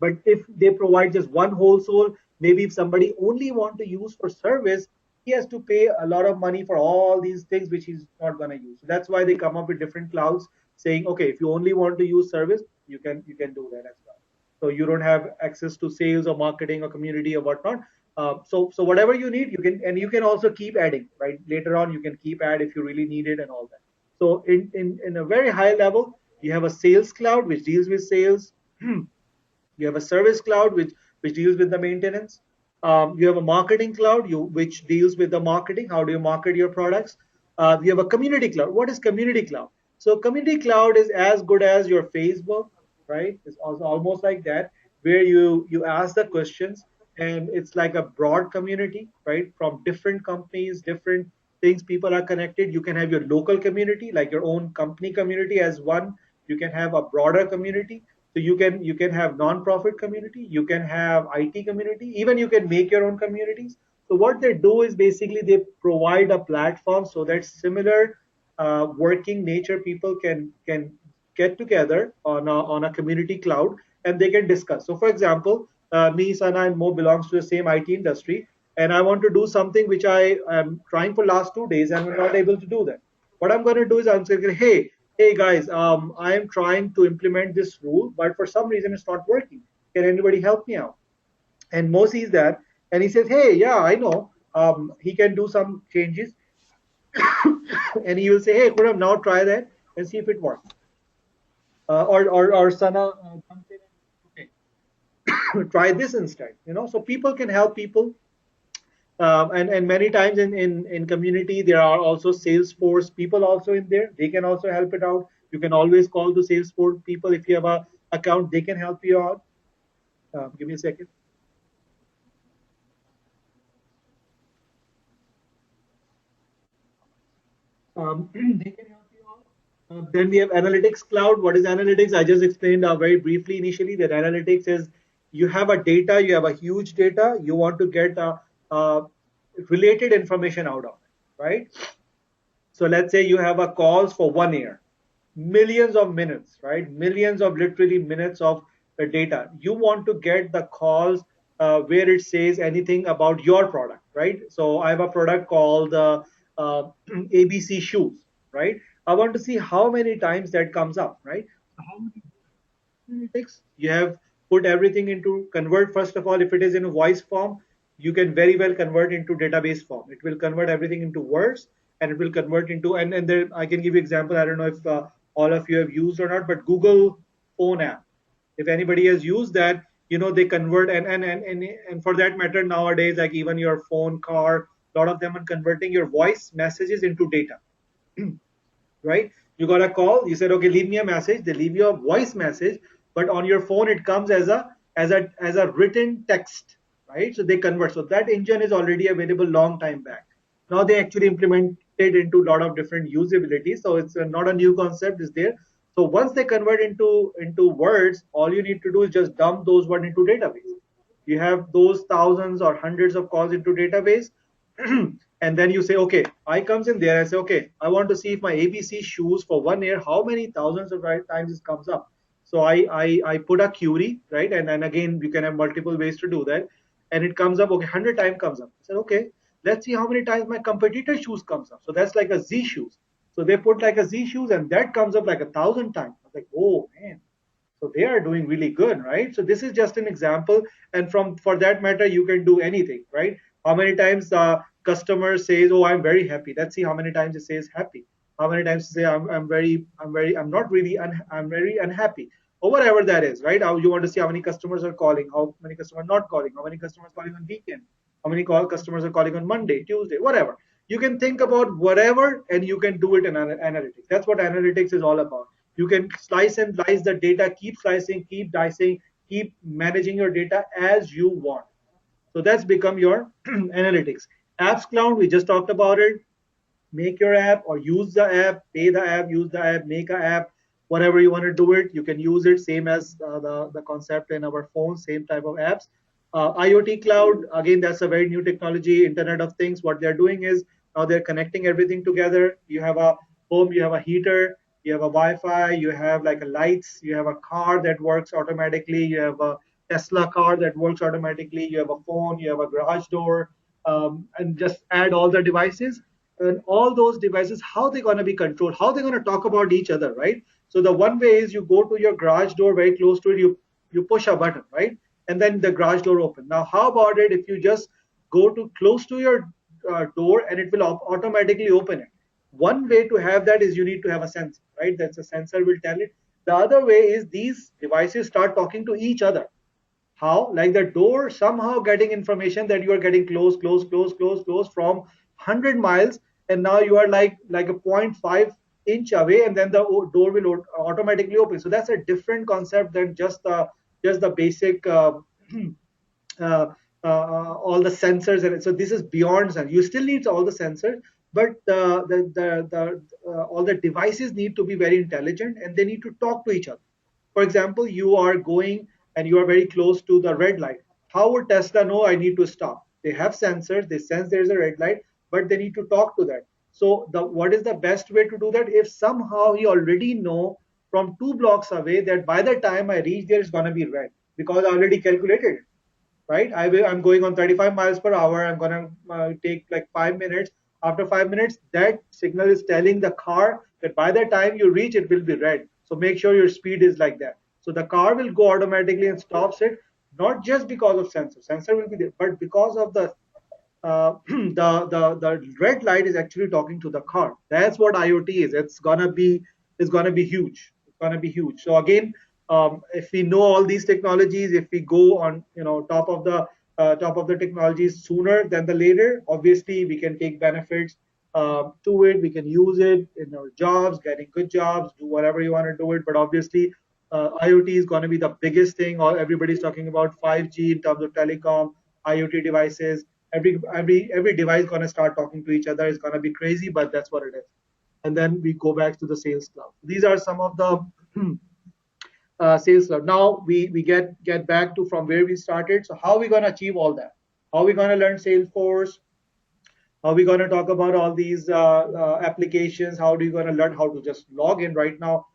But if they provide just one whole soul, maybe if somebody only want to use for service, he has to pay a lot of money for all these things which he's not going to use. So that's why they come up with different clouds saying, okay, if you only want to use service, you can do that as well. So you don't have access to sales or marketing or community or whatnot. So whatever you need, you can, and you can also keep adding, right? Later on, you can keep add if you really need it and all that. So in a very high level, you have a sales cloud which deals with sales. You have a service cloud which deals with the maintenance. You have a marketing cloud which deals with the marketing. How do you market your products? You have a community cloud. What is community cloud? So community cloud is as good as your Facebook, right? It's also almost like that, where you ask the questions and it's like a broad community, right? From different companies, different things, people are connected. You can have your local community, like your own company community as one. You can have a broader community. So you can have non-profit community, you can have IT community, even you can make your own communities. So what they do is basically they provide a platform so that similar working nature people can get together on a community cloud and they can discuss. So for example, me, Sana, and Mo belongs to the same IT industry, and I want to do something which I am trying for last 2 days and we're not able to do that. What I'm going to do is I'm saying, hey guys, I am trying to implement this rule, but for some reason it's not working. Can anybody help me out? And Mo sees that and he says, hey, yeah, I know. He can do some changes and he will say, hey, Khurram, now try that and see if it works. Or Sana comes in and okay, try this instead. So people can help people. And many times in community there are also Salesforce people also in there. They can also help it out. You can always call the Salesforce people. If you have a account, they can help you out. Give me a second. They can help you out. Then we have analytics cloud. What is analytics? I just explained very briefly initially that analytics is you have a data, you have a huge data, you want to get a related information out of it, right? So let's say you have a calls for 1 year, millions of minutes, right? Millions of literally minutes of the data. You want to get the calls where it says anything about your product, right? So I have a product called ABC shoes, right? I want to see how many times that comes up, right? So how many analytics. You have put everything into convert. First of all, if it is in a voice form, you can very well convert into database form. It will convert everything into words, and it will convert into, and there I can give you example. I don't know if all of you have used or not, but Google phone app, if anybody has used that, they convert, and for that matter nowadays, like even your phone, car, a lot of them are converting your voice messages into data. Right? You got a call, you said, okay, leave me a message. They leave you a voice message, but on your phone it comes as a written text, right? So they convert. So that engine is already available long time back. Now they actually implemented into a lot of different usability. So it's not a new concept, is there. So once they convert into words, all you need to do is just dump those words into database. You have those thousands or hundreds of calls into database. And then you say, okay, I comes in there, I say, okay, I want to see if my ABC shoes for 1 year, how many thousands of times it comes up. So I put a query, right? And again, you can have multiple ways to do that. And it comes up, okay, 100 times comes up. I said, okay, let's see how many times my competitor shoes comes up. So that's like a Z shoes. So they put like a Z shoes, and that comes up like 1,000 times. I was like, oh man, so they are doing really good, right? So this is just an example, and for that matter, you can do anything, right? How many times the customer says, "Oh, I'm very happy." Let's see how many times it says happy. How many times it say, I'm not really, I'm very unhappy, or whatever that is, right? How you want to see how many customers are calling, how many customers are not calling, how many customers are calling on weekend, how many customers are calling on Monday, Tuesday, whatever. You can think about whatever, and you can do it in analytics. That's what analytics is all about. You can slice and dice the data, keep slicing, keep dicing, keep managing your data as you want. So that's become your analytics. Apps cloud, we just talked about it. Make your app or use the app, pay the app, use the app, make a app, whatever you want to do it, you can use it, same as the concept in our phone, same type of apps. IoT cloud, again, that's a very new technology, Internet of Things. What they're doing is now they're connecting everything together. You have a home, you have a heater, you have a Wi-Fi, you have like a lights, you have a car that works automatically, you have a Tesla car that works automatically, you have a phone, you have a garage door, and just add all the devices. And all those devices, how they're going to be controlled, how they're going to talk about each other, right? So the one way is you go to your garage door very close to it, you push a button, right? And then the garage door open. Now how about it if you just go to close to your door, and it will automatically open it. One way to have that is you need to have a sensor, right? That's a sensor will tell it. The other way is these devices start talking to each other. How? Like the door somehow getting information that you are getting close from 100 miles, and now you are like a zero point 0.5 inch away, and then the door will automatically open. So that's a different concept than just the basic all the sensors. And so this is beyond sensors. You still need all the sensors, but all the devices need to be very intelligent, and they need to talk to each other. For example, you are going and you are very close to the red light. How would Tesla know I need to stop? They have sensors, they sense there's a red light, but they need to talk to that. So what is the best way to do that? If somehow he already know from 2 blocks away that by the time I reach there, it's going to be red, because I already calculated it, right? I'm going on 35 miles per hour. I'm going to take like 5 minutes. After 5 minutes, that signal is telling the car that by the time you reach, it will be red. So make sure your speed is like that. So the car will go automatically and stops it, not just because of sensor. Sensor will be there, but because of the red light is actually talking to the car. That's what IoT is. It's gonna be huge. It's gonna be huge. So again, if we know all these technologies, if we go on top of the technologies sooner than the later, obviously we can take benefits to it. We can use it in our jobs, getting good jobs, do whatever you want to do it. But obviously, IoT is going to be the biggest thing. All everybody's talking about 5G in terms of telecom, IoT devices. Every device going to start talking to each other. It's going to be crazy, but that's what it is. and then we go back to the Sales Cloud. These are some of the Sales Cloud. Now we get back to from where we started. So how are we going to achieve all that? How are we going to learn Salesforce? How are we going to talk about all these applications? How are you going to learn how to just log in right now?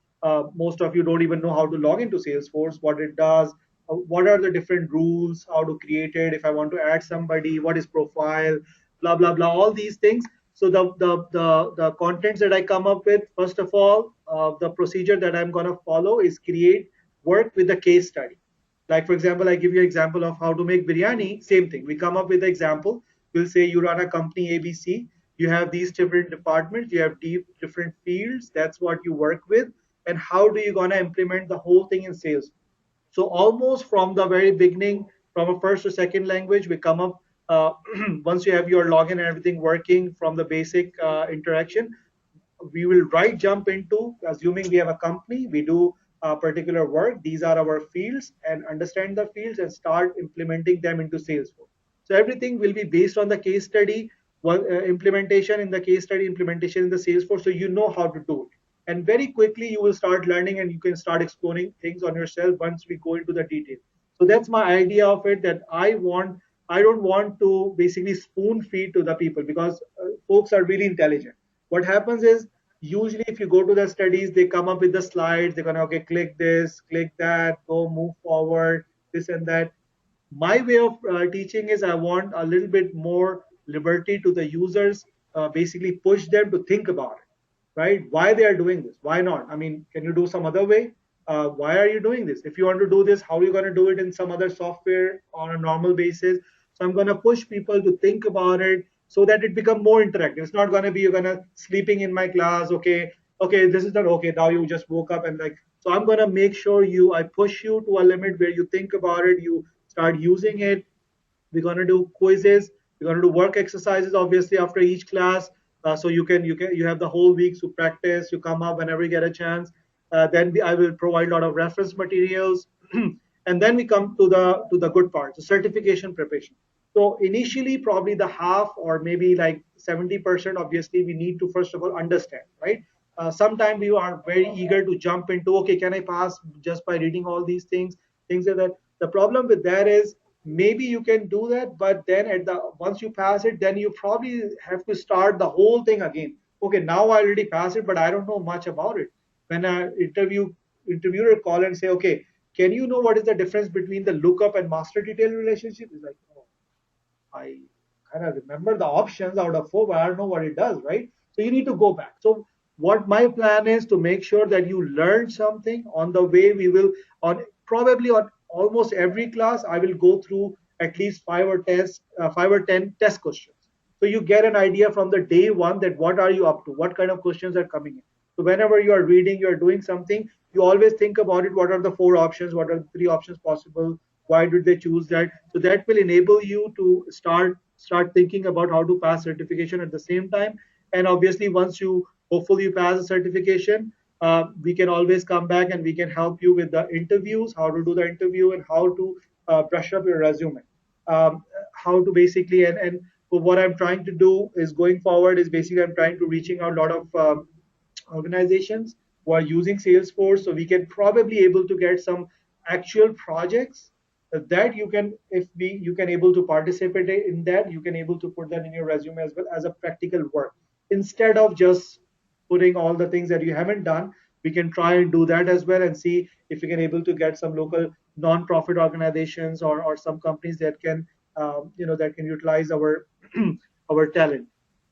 Most of you don't even know how to log into Salesforce, what it does, what are the different rules, how to create it, if I want to add somebody, what is profile, blah, blah, blah, all these things. So the contents that I come up with, first of all, the procedure that I'm going to follow is work with the case study. Like, for example, I give you an example of how to make biryani. Same thing. We come up with the example. We'll say you run a company ABC. You have these different departments. You have different fields. That's what you work with. And how do you gonna implement the whole thing in sales? So almost from the very beginning, from a first or second language, we come up. Once you have your login and everything working from the basic interaction, we will right jump into, assuming we have a company, we do particular work, these are our fields, and understand the fields and start implementing them into Salesforce. So everything will be based on the case study, implementation in the case study, implementation in the Salesforce, so you know how to do it. And very quickly you will start learning and you can start exploring things on yourself once we go into the detail. So that's my idea of it, that I don't want to basically spoon feed to the people, because folks are really intelligent. What happens is, usually if you go to the studies, they come up with the slides, they're gonna, okay, click this, click that, go move forward, this and that. My way of teaching is I want a little bit more liberty to the users, basically push them to think about it, right? Why they are doing this? Why not? I mean, can you do some other way? Why are you doing this? If you want to do this, how are you going to do it in some other software on a normal basis? So I'm going to push people to think about it so that it become more interactive. It's not going to be you're going to sleeping in my class. Okay, this is not okay. Now you just woke up and like. So I'm going to make sure I push you to a limit where you think about it, you start using it. We're going to do quizzes. We're going to do work exercises, obviously, after each class. So you have the whole week to practice. You come up whenever you get a chance. I will provide a lot of reference materials, and then we come to the good part, the certification preparation. So initially, probably the half or maybe like 70%. Obviously, we need to first of all understand, right? Sometimes we are very eager to jump into, okay, can I pass just by reading all these things like that. The problem with that is, maybe you can do that, but then once you pass it, then you probably have to start the whole thing again. Okay, now I already passed it, but I don't know much about it. When an interviewer call and say, okay, can you know what is the difference between the lookup and master detail relationship? It's like, oh, I kind of remember the options out of four, but I don't know what it does, right? So you need to go back. So what my plan is to make sure that you learn something on the way. We will probably on almost every class, I will go through at least 5 or 10 test questions. So you get an idea from the day one that what are you up to, what kind of questions are coming in. So whenever you are reading, you are doing something, you always think about it. What are the 4 options? What are the 3 options possible? Why did they choose that? So that will enable you to start thinking about how to pass certification at the same time. And obviously, once you hopefully you pass the certification, we can always come back and we can help you with the interviews, how to do the interview and how to brush up your resume. How to basically, and what I'm trying to do is going forward is basically I'm trying to reaching out a lot of organizations who are using Salesforce, so we can probably able to get some actual projects that you can, if you can able to participate in that, you can able to put that in your resume as well as a practical work, instead of just putting all the things that you haven't done. We can try and do that as well and see if we can able to get some local non-profit organizations or some companies that can that can utilize our our talent.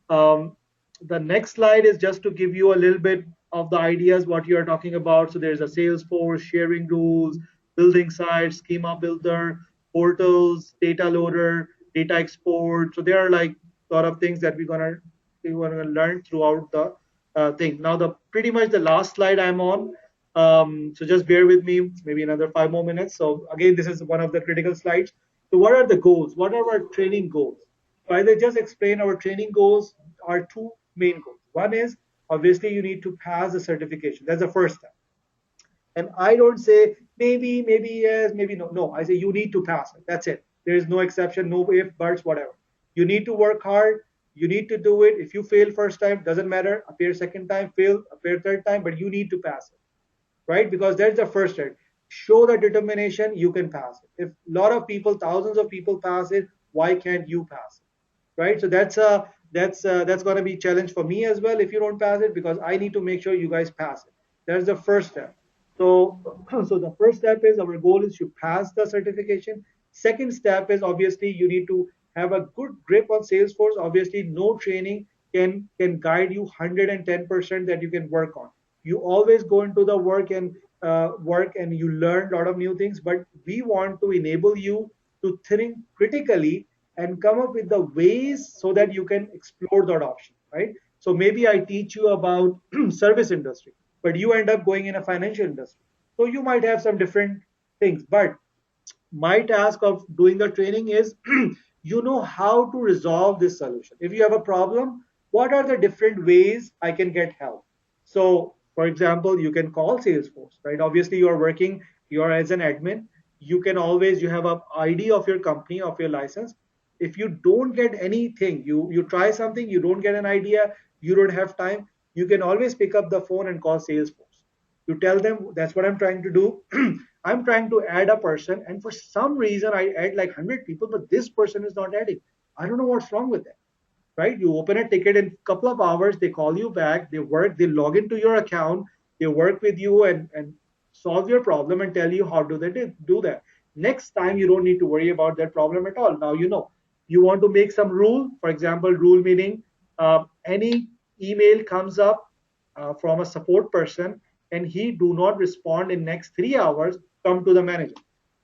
The next slide is just to give you a little bit of the ideas what you are talking about. So there's a Salesforce, sharing rules, building sites, schema builder, portals, data loader, data export. So there are like a lot of things that we're gonna learn throughout the thing. Now the pretty much the last slide I'm on. So just bear with me, maybe another 5 more minutes. So again, this is one of the critical slides. So what are the goals? What are our training goals? So as I just explained, our training goals are 2 main goals. One is obviously you need to pass the certification. That's the first step. And I don't say maybe yes, maybe no. No, I say you need to pass it. That's it. There is no exception, no if, buts, whatever. You need to work hard. You need to do it. If you fail first time, doesn't matter. Appear second time, fail, appear third time, but you need to pass it, right? Because that's the first step. Show the determination, you can pass it. If a lot of people, thousands of people pass it, why can't you pass it, right? So that's going to be a challenge for me as well if you don't pass it, because I need to make sure you guys pass it. That's the first step. So so the first step is our goal is to pass the certification. Second step is obviously you need to have a good grip on Salesforce. Obviously, no training can guide you 110% that you can work on. You always go into the work and you learn a lot of new things, but we want to enable you to think critically and come up with the ways so that you can explore that option, right? So maybe I teach you about service industry, but you end up going in a financial industry, so you might have some different things. But my task of doing the training is you know how to resolve this solution. If you have a problem, what are the different ways I can get help? So for example, you can call Salesforce, right? Obviously you are working, you are as an admin, you can always, you have a ID of your company, of your license. If you don't get anything, you try something, you don't get an idea, you don't have time, you can always pick up the phone and call Salesforce. You tell them that's what I'm trying to do. I'm trying to add a person, and for some reason I add like 100 people, but this person is not adding. I don't know what's wrong with that, right? You open a ticket in a couple of hours, they call you back, they work, they log into your account, they work with you and solve your problem and tell you how do they do that. Next time you don't need to worry about that problem at all. Now you know. You want to make some rule, for example, rule meaning any email comes up from a support person and he do not respond in next 3 hours, come to the manager.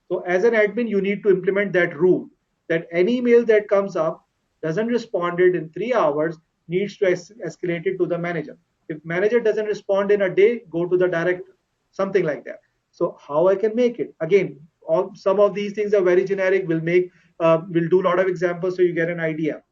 So as an admin, you need to implement that rule that any email that comes up doesn't respond it in 3 hours needs to escalate it to the manager. If manager doesn't respond in a day, go to the director, something like that. So how I can make it? Again, some of these things are very generic. We'll do a lot of examples so you get an idea.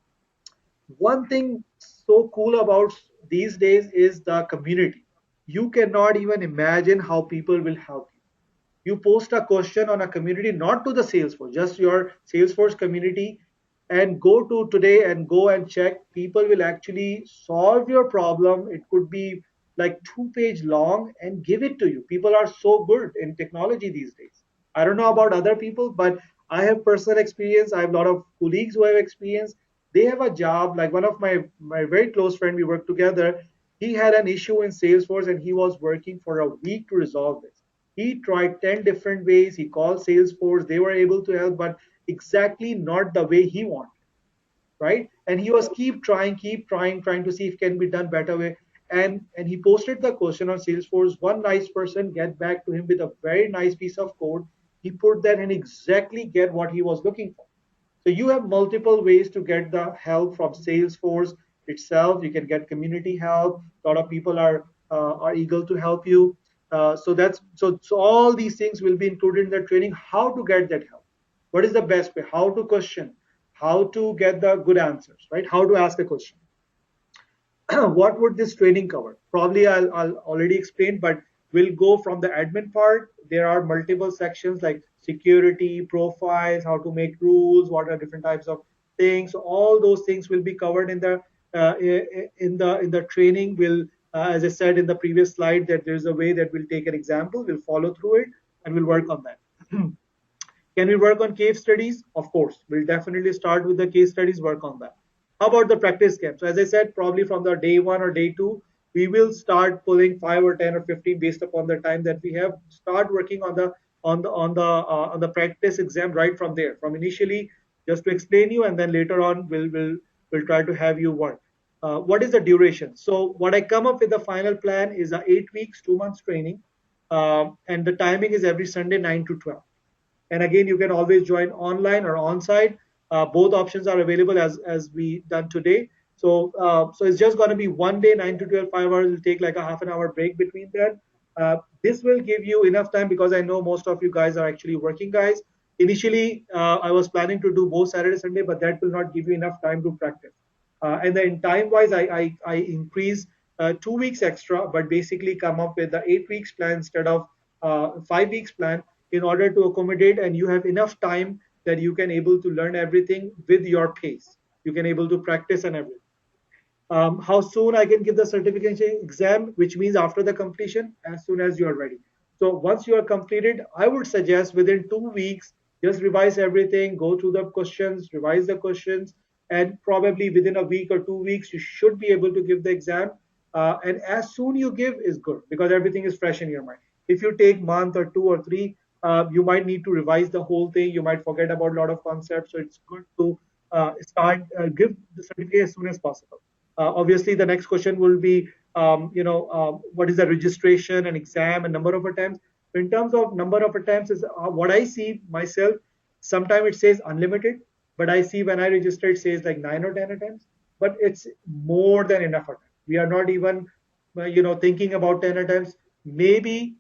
One thing so cool about these days is the community. You cannot even imagine how people will help you. You post a question on a community, not to the Salesforce, just your Salesforce community, and go to today and go and check. People will actually solve your problem. It could be like 2 page long and give it to you. People are so good in technology these days. I don't know about other people, but I have personal experience. I have a lot of colleagues who have experience. They have a job, like one of my very close friend, we work together. He had an issue in Salesforce and he was working for a week to resolve this. He tried 10 different ways. He called Salesforce. They were able to help, but exactly not the way he wanted, right? And he was keep trying to see if can be done better way. And he posted the question on Salesforce. One nice person get back to him with a very nice piece of code. He put that and exactly get what he was looking for. So you have multiple ways to get the help from Salesforce itself. You can get community help. A lot of people are eager to help you. So all these things will be included in the training. How to get that help? What is the best way? How to question? How to get the good answers? Right? How to ask a question? What would this training cover? Probably I'll already explain, but we'll go from the admin part. There are multiple sections like security, profiles, how to make rules, what are different types of things. So all those things will be covered in the in the training. Will as I said in the previous slide, that there's a way that we'll take an example, we'll follow through it, and we'll work on that. Can we work on case studies? Of course, we'll definitely start with the case studies, work on that. How about the practice camp? So as I said, probably from the day one or day two, we will start pulling 5 or 10 or 15 based upon the time that we have. Start working on the practice exam right from there, from initially just to explain you, and then later on we'll try to have you work. What is the duration? So what I come up with the final plan is a 8 weeks, 2 months training, and the timing is every Sunday 9 to 12. And again, you can always join online or on-site. Both options are available as we done today. So it's just going to be one day, 9 to 12, 5 hours. We'll take like a half an hour break between that. This will give you enough time, because I know most of you guys are actually working guys. Initially, I was planning to do both Saturday, Sunday, but that will not give you enough time to practice. And then time-wise, I increase 2 weeks extra, but basically come up with the 8 weeks plan instead of 5 weeks plan, in order to accommodate, and you have enough time that you can able to learn everything with your pace. You can able to practice and everything. How soon I can give the certification exam, which means after the completion, as soon as you are ready. So once you are completed, I would suggest within 2 weeks, just revise everything, go through the questions, revise the questions, and probably within a week or 2 weeks, you should be able to give the exam. And as soon you give is good because everything is fresh in your mind. If you take month or 2 or 3, you might need to revise the whole thing. You might forget about a lot of concepts. So it's good to give the certificate as soon as possible. Obviously, the next question will be, what is the registration and exam and number of attempts? In terms of number of attempts, is what I see myself. Sometimes it says unlimited, but I see when I register, it says like 9 or 10 attempts. But it's more than enough attempts. We are not even, thinking about 10 attempts. Maybe,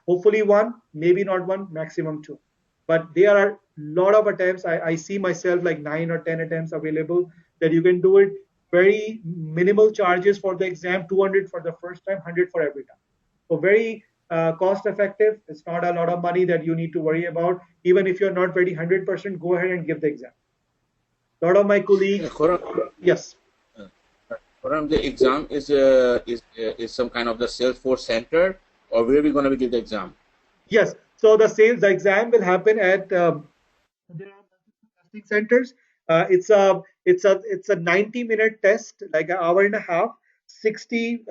hopefully one, maybe not one, maximum two. But there are a lot of attempts. I see myself like 9 or 10 attempts available that you can do it. Very minimal charges for the exam, 200 for the first time, 100 for every time. So very cost effective. It's not a lot of money that you need to worry about. Even if you're not ready 100%, go ahead and give the exam. A lot of my colleagues, yes. Khurram, the exam is some kind of the Salesforce center, or where are we going to give the exam? Yes. So the exam will happen at there are multiple testing centers. It's a 90-minute test, like an hour and a half, 60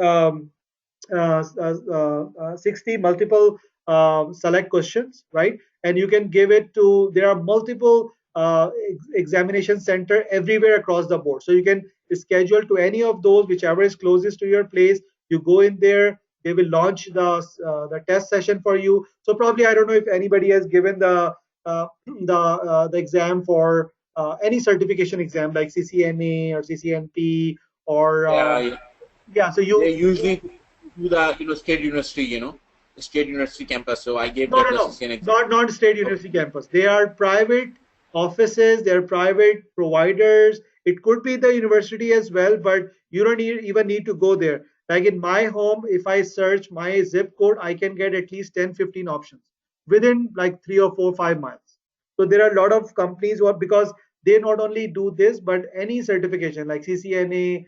60 multiple select questions, right? And you can give it to, there are multiple examination center everywhere across the board. So you can schedule to any of those, whichever is closest to your place. You go in there, they will launch the test session for you. So probably, I don't know if anybody has given the exam for any certification exam like CCNA or CCNP or Yeah. yeah. So They you usually do the state university, state university campus. So I gave no, that no, the no, CCN exam. not state university campus. They are private offices. They are private providers. It could be the university as well, but you don't even need to go there. Like in my home, if I search my zip code, I can get at least 10, 15 options within like 3 or 4, 5 miles. So there are a lot of companies who are, because they not only do this, but any certification like CCNA,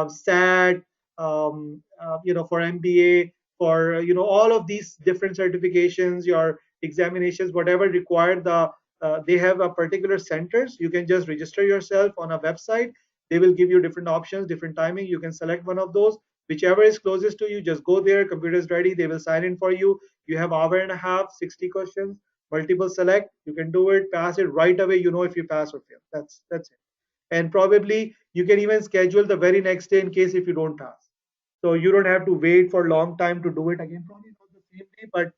SAT, for MBA, for all of these different certifications, your examinations, whatever required, they have a particular centers. You can just register yourself on a website. They will give you different options, different timing. You can select one of those, whichever is closest to you. Just go there, computer is ready, they will sign in for you. You have hour and a half, 60 questions, multiple select. You can do it, pass it right away. You know if you pass or fail. That's it. And probably you can even schedule the very next day in case if you don't pass. So you don't have to wait for a long time to do it again. Probably not the same day, but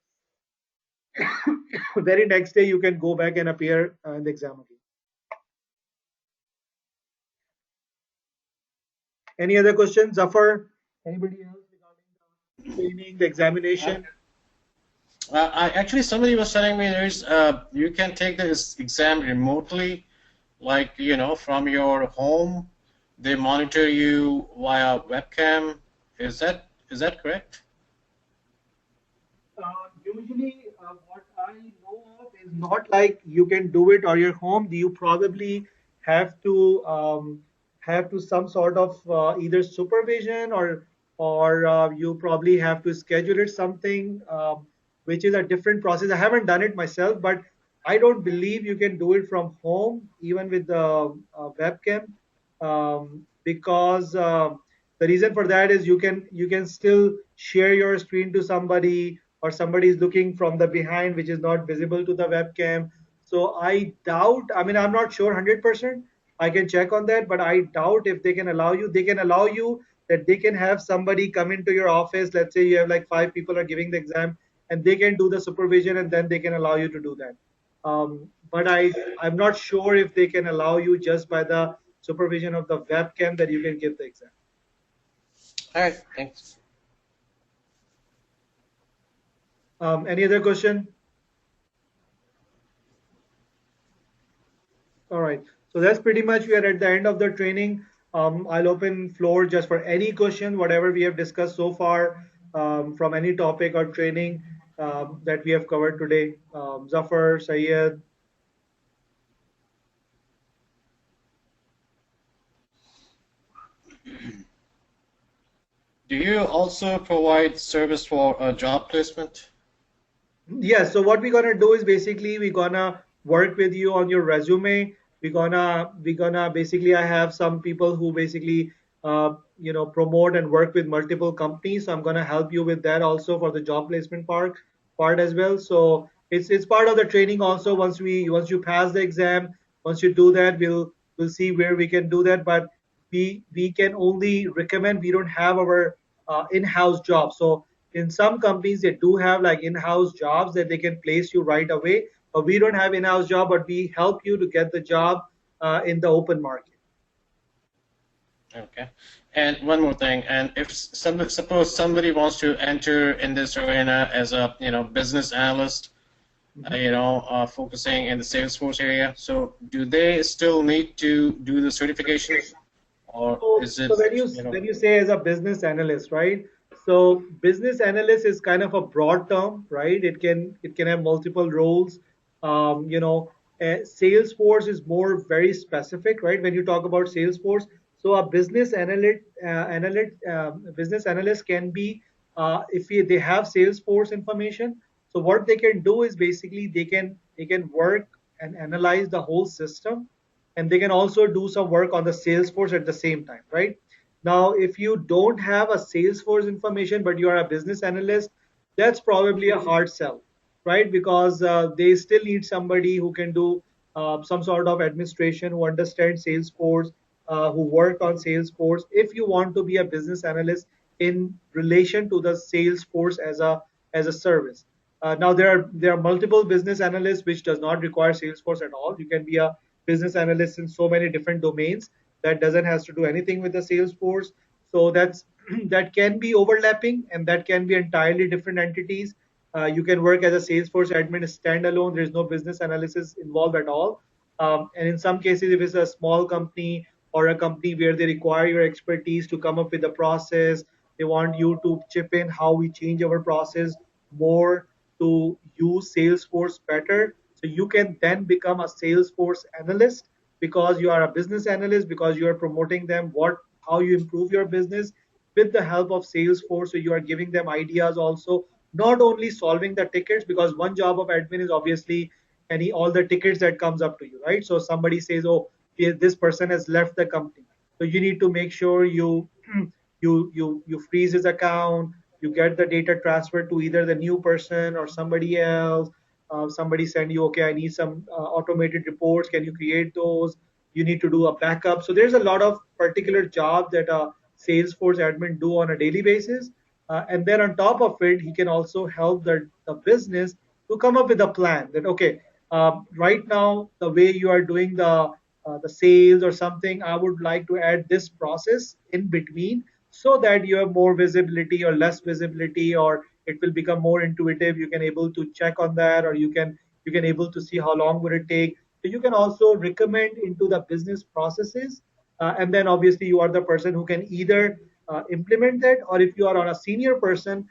very next day you can go back and appear in the exam again. Any other questions, Zafar? Anybody else regarding the training, the examination? Actually, somebody was telling me there's you can take this exam remotely, like from your home. They monitor you via webcam. Is that correct? Usually, what I know of is not like you can do it or your home. You probably have to some sort of either supervision or you probably have to schedule it something, which is a different process. I haven't done it myself, but I don't believe you can do it from home even with the webcam, because the reason for that is you can still share your screen to somebody, or somebody is looking from the behind which is not visible to the webcam. So I doubt, I mean, I'm not sure 100%. I can check on that, but I doubt if they can allow you. They can allow you that they can have somebody come into your office. Let's say you have like 5 people are giving the exam, and they can do the supervision, and then they can allow you to do that. But I'm not sure if they can allow you just by the supervision of the webcam that you can give the exam. All right, thanks. Any other question? All right. So that's pretty much, we are at the end of the training. I'll open floor just for any question, whatever we have discussed so far, from any topic or training that we have covered today. Zafar, Sayed. Do you also provide service for job placement? Yes, so what we're gonna do is basically we're gonna work with you on your resume. We're gonna basically I have some people who basically promote and work with multiple companies. So I'm gonna help you with that also for the job placement part as well. So it's part of the training also. Once you pass the exam, once you do that, we'll see where we can do that. But we can only recommend. We don't have our in-house job. So in some companies they do have like in-house jobs that they can place you right away, but we don't have in-house job, but we help you to get the job in the open market. Okay. And one more thing, and if suppose somebody wants to enter in this arena as a business analyst, focusing in the Salesforce area, so do they still need to do the certification, or is it So when you say as a business analyst, right? So business analyst is kind of a broad term, right? It can have multiple roles. Salesforce is more very specific, right? When you talk about Salesforce, so a business analyst can be they have Salesforce information. So what they can do is basically they can work and analyze the whole system, and they can also do some work on the Salesforce at the same time, right? Now, if you don't have a Salesforce information, but you are a business analyst, that's probably a hard sell, right? Because they still need somebody who can do some sort of administration, who understands Salesforce, who worked on Salesforce. If you want to be a business analyst in relation to the Salesforce as a service. Now there are multiple business analysts which does not require Salesforce at all. You can be a business analyst in so many different domains that doesn't has to do anything with the Salesforce. So that's that can be overlapping, and that can be entirely different entities. You can work as a Salesforce admin standalone. There's no business analysis involved at all. And in some cases, if it's a small company or a company where they require your expertise to come up with a process, they want you to chip in how we change our process more to use Salesforce better. So you can then become a Salesforce analyst because you are a business analyst, because you are promoting them how you improve your business with the help of Salesforce. So you are giving them ideas also, not only solving the tickets, because one job of admin is obviously any all the tickets that comes up to you, right? So somebody says, oh, this person has left the company, so you need to make sure you you freeze his account, you get the data transferred to either the new person or somebody else. Somebody send you, okay, I need some automated reports, can you create those? You need to do a backup. So there's a lot of particular jobs that a Salesforce admin do on a daily basis. And then on top of it, he can also help the business to come up with a plan that, okay, right now the way you are doing the sales or something, I would like to add this process in between so that you have more visibility or less visibility, or it will become more intuitive. You can able to check on that, or you can able to see how long would it take. So you can also recommend into the business processes, and then obviously you are the person who can either implement that, or if you are on a senior person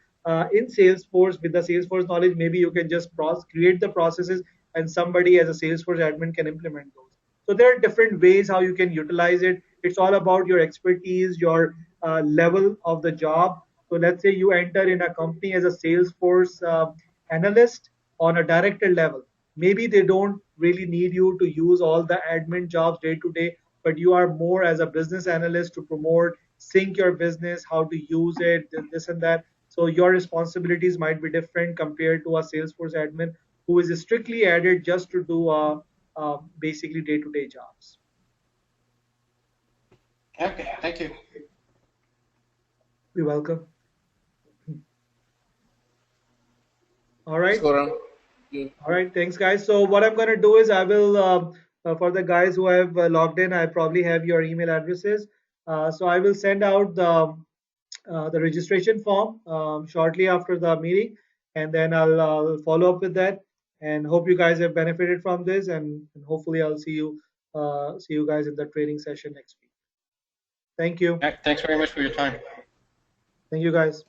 in Salesforce with the Salesforce knowledge, maybe you can just create the processes, and somebody as a Salesforce admin can implement those. So there are different ways how you can utilize it. It's all about your expertise, your level of the job. So let's say you enter in a company as a Salesforce analyst on a director level. Maybe they don't really need you to use all the admin jobs day to day, but you are more as a business analyst to promote, sync your business, how to use it, this and that. So your responsibilities might be different compared to a Salesforce admin who is strictly added just to do basically day-to-day jobs. Okay, thank you. You're welcome. All right. All right. Thanks, guys. So what I'm going to do is I will, for the guys who have logged in, I probably have your email addresses. So I will send out the registration form shortly after the meeting, and then I'll follow up with that. And hope you guys have benefited from this, and hopefully I'll see you guys in the training session next week. Thank you. Thanks very much for your time. Thank you, guys.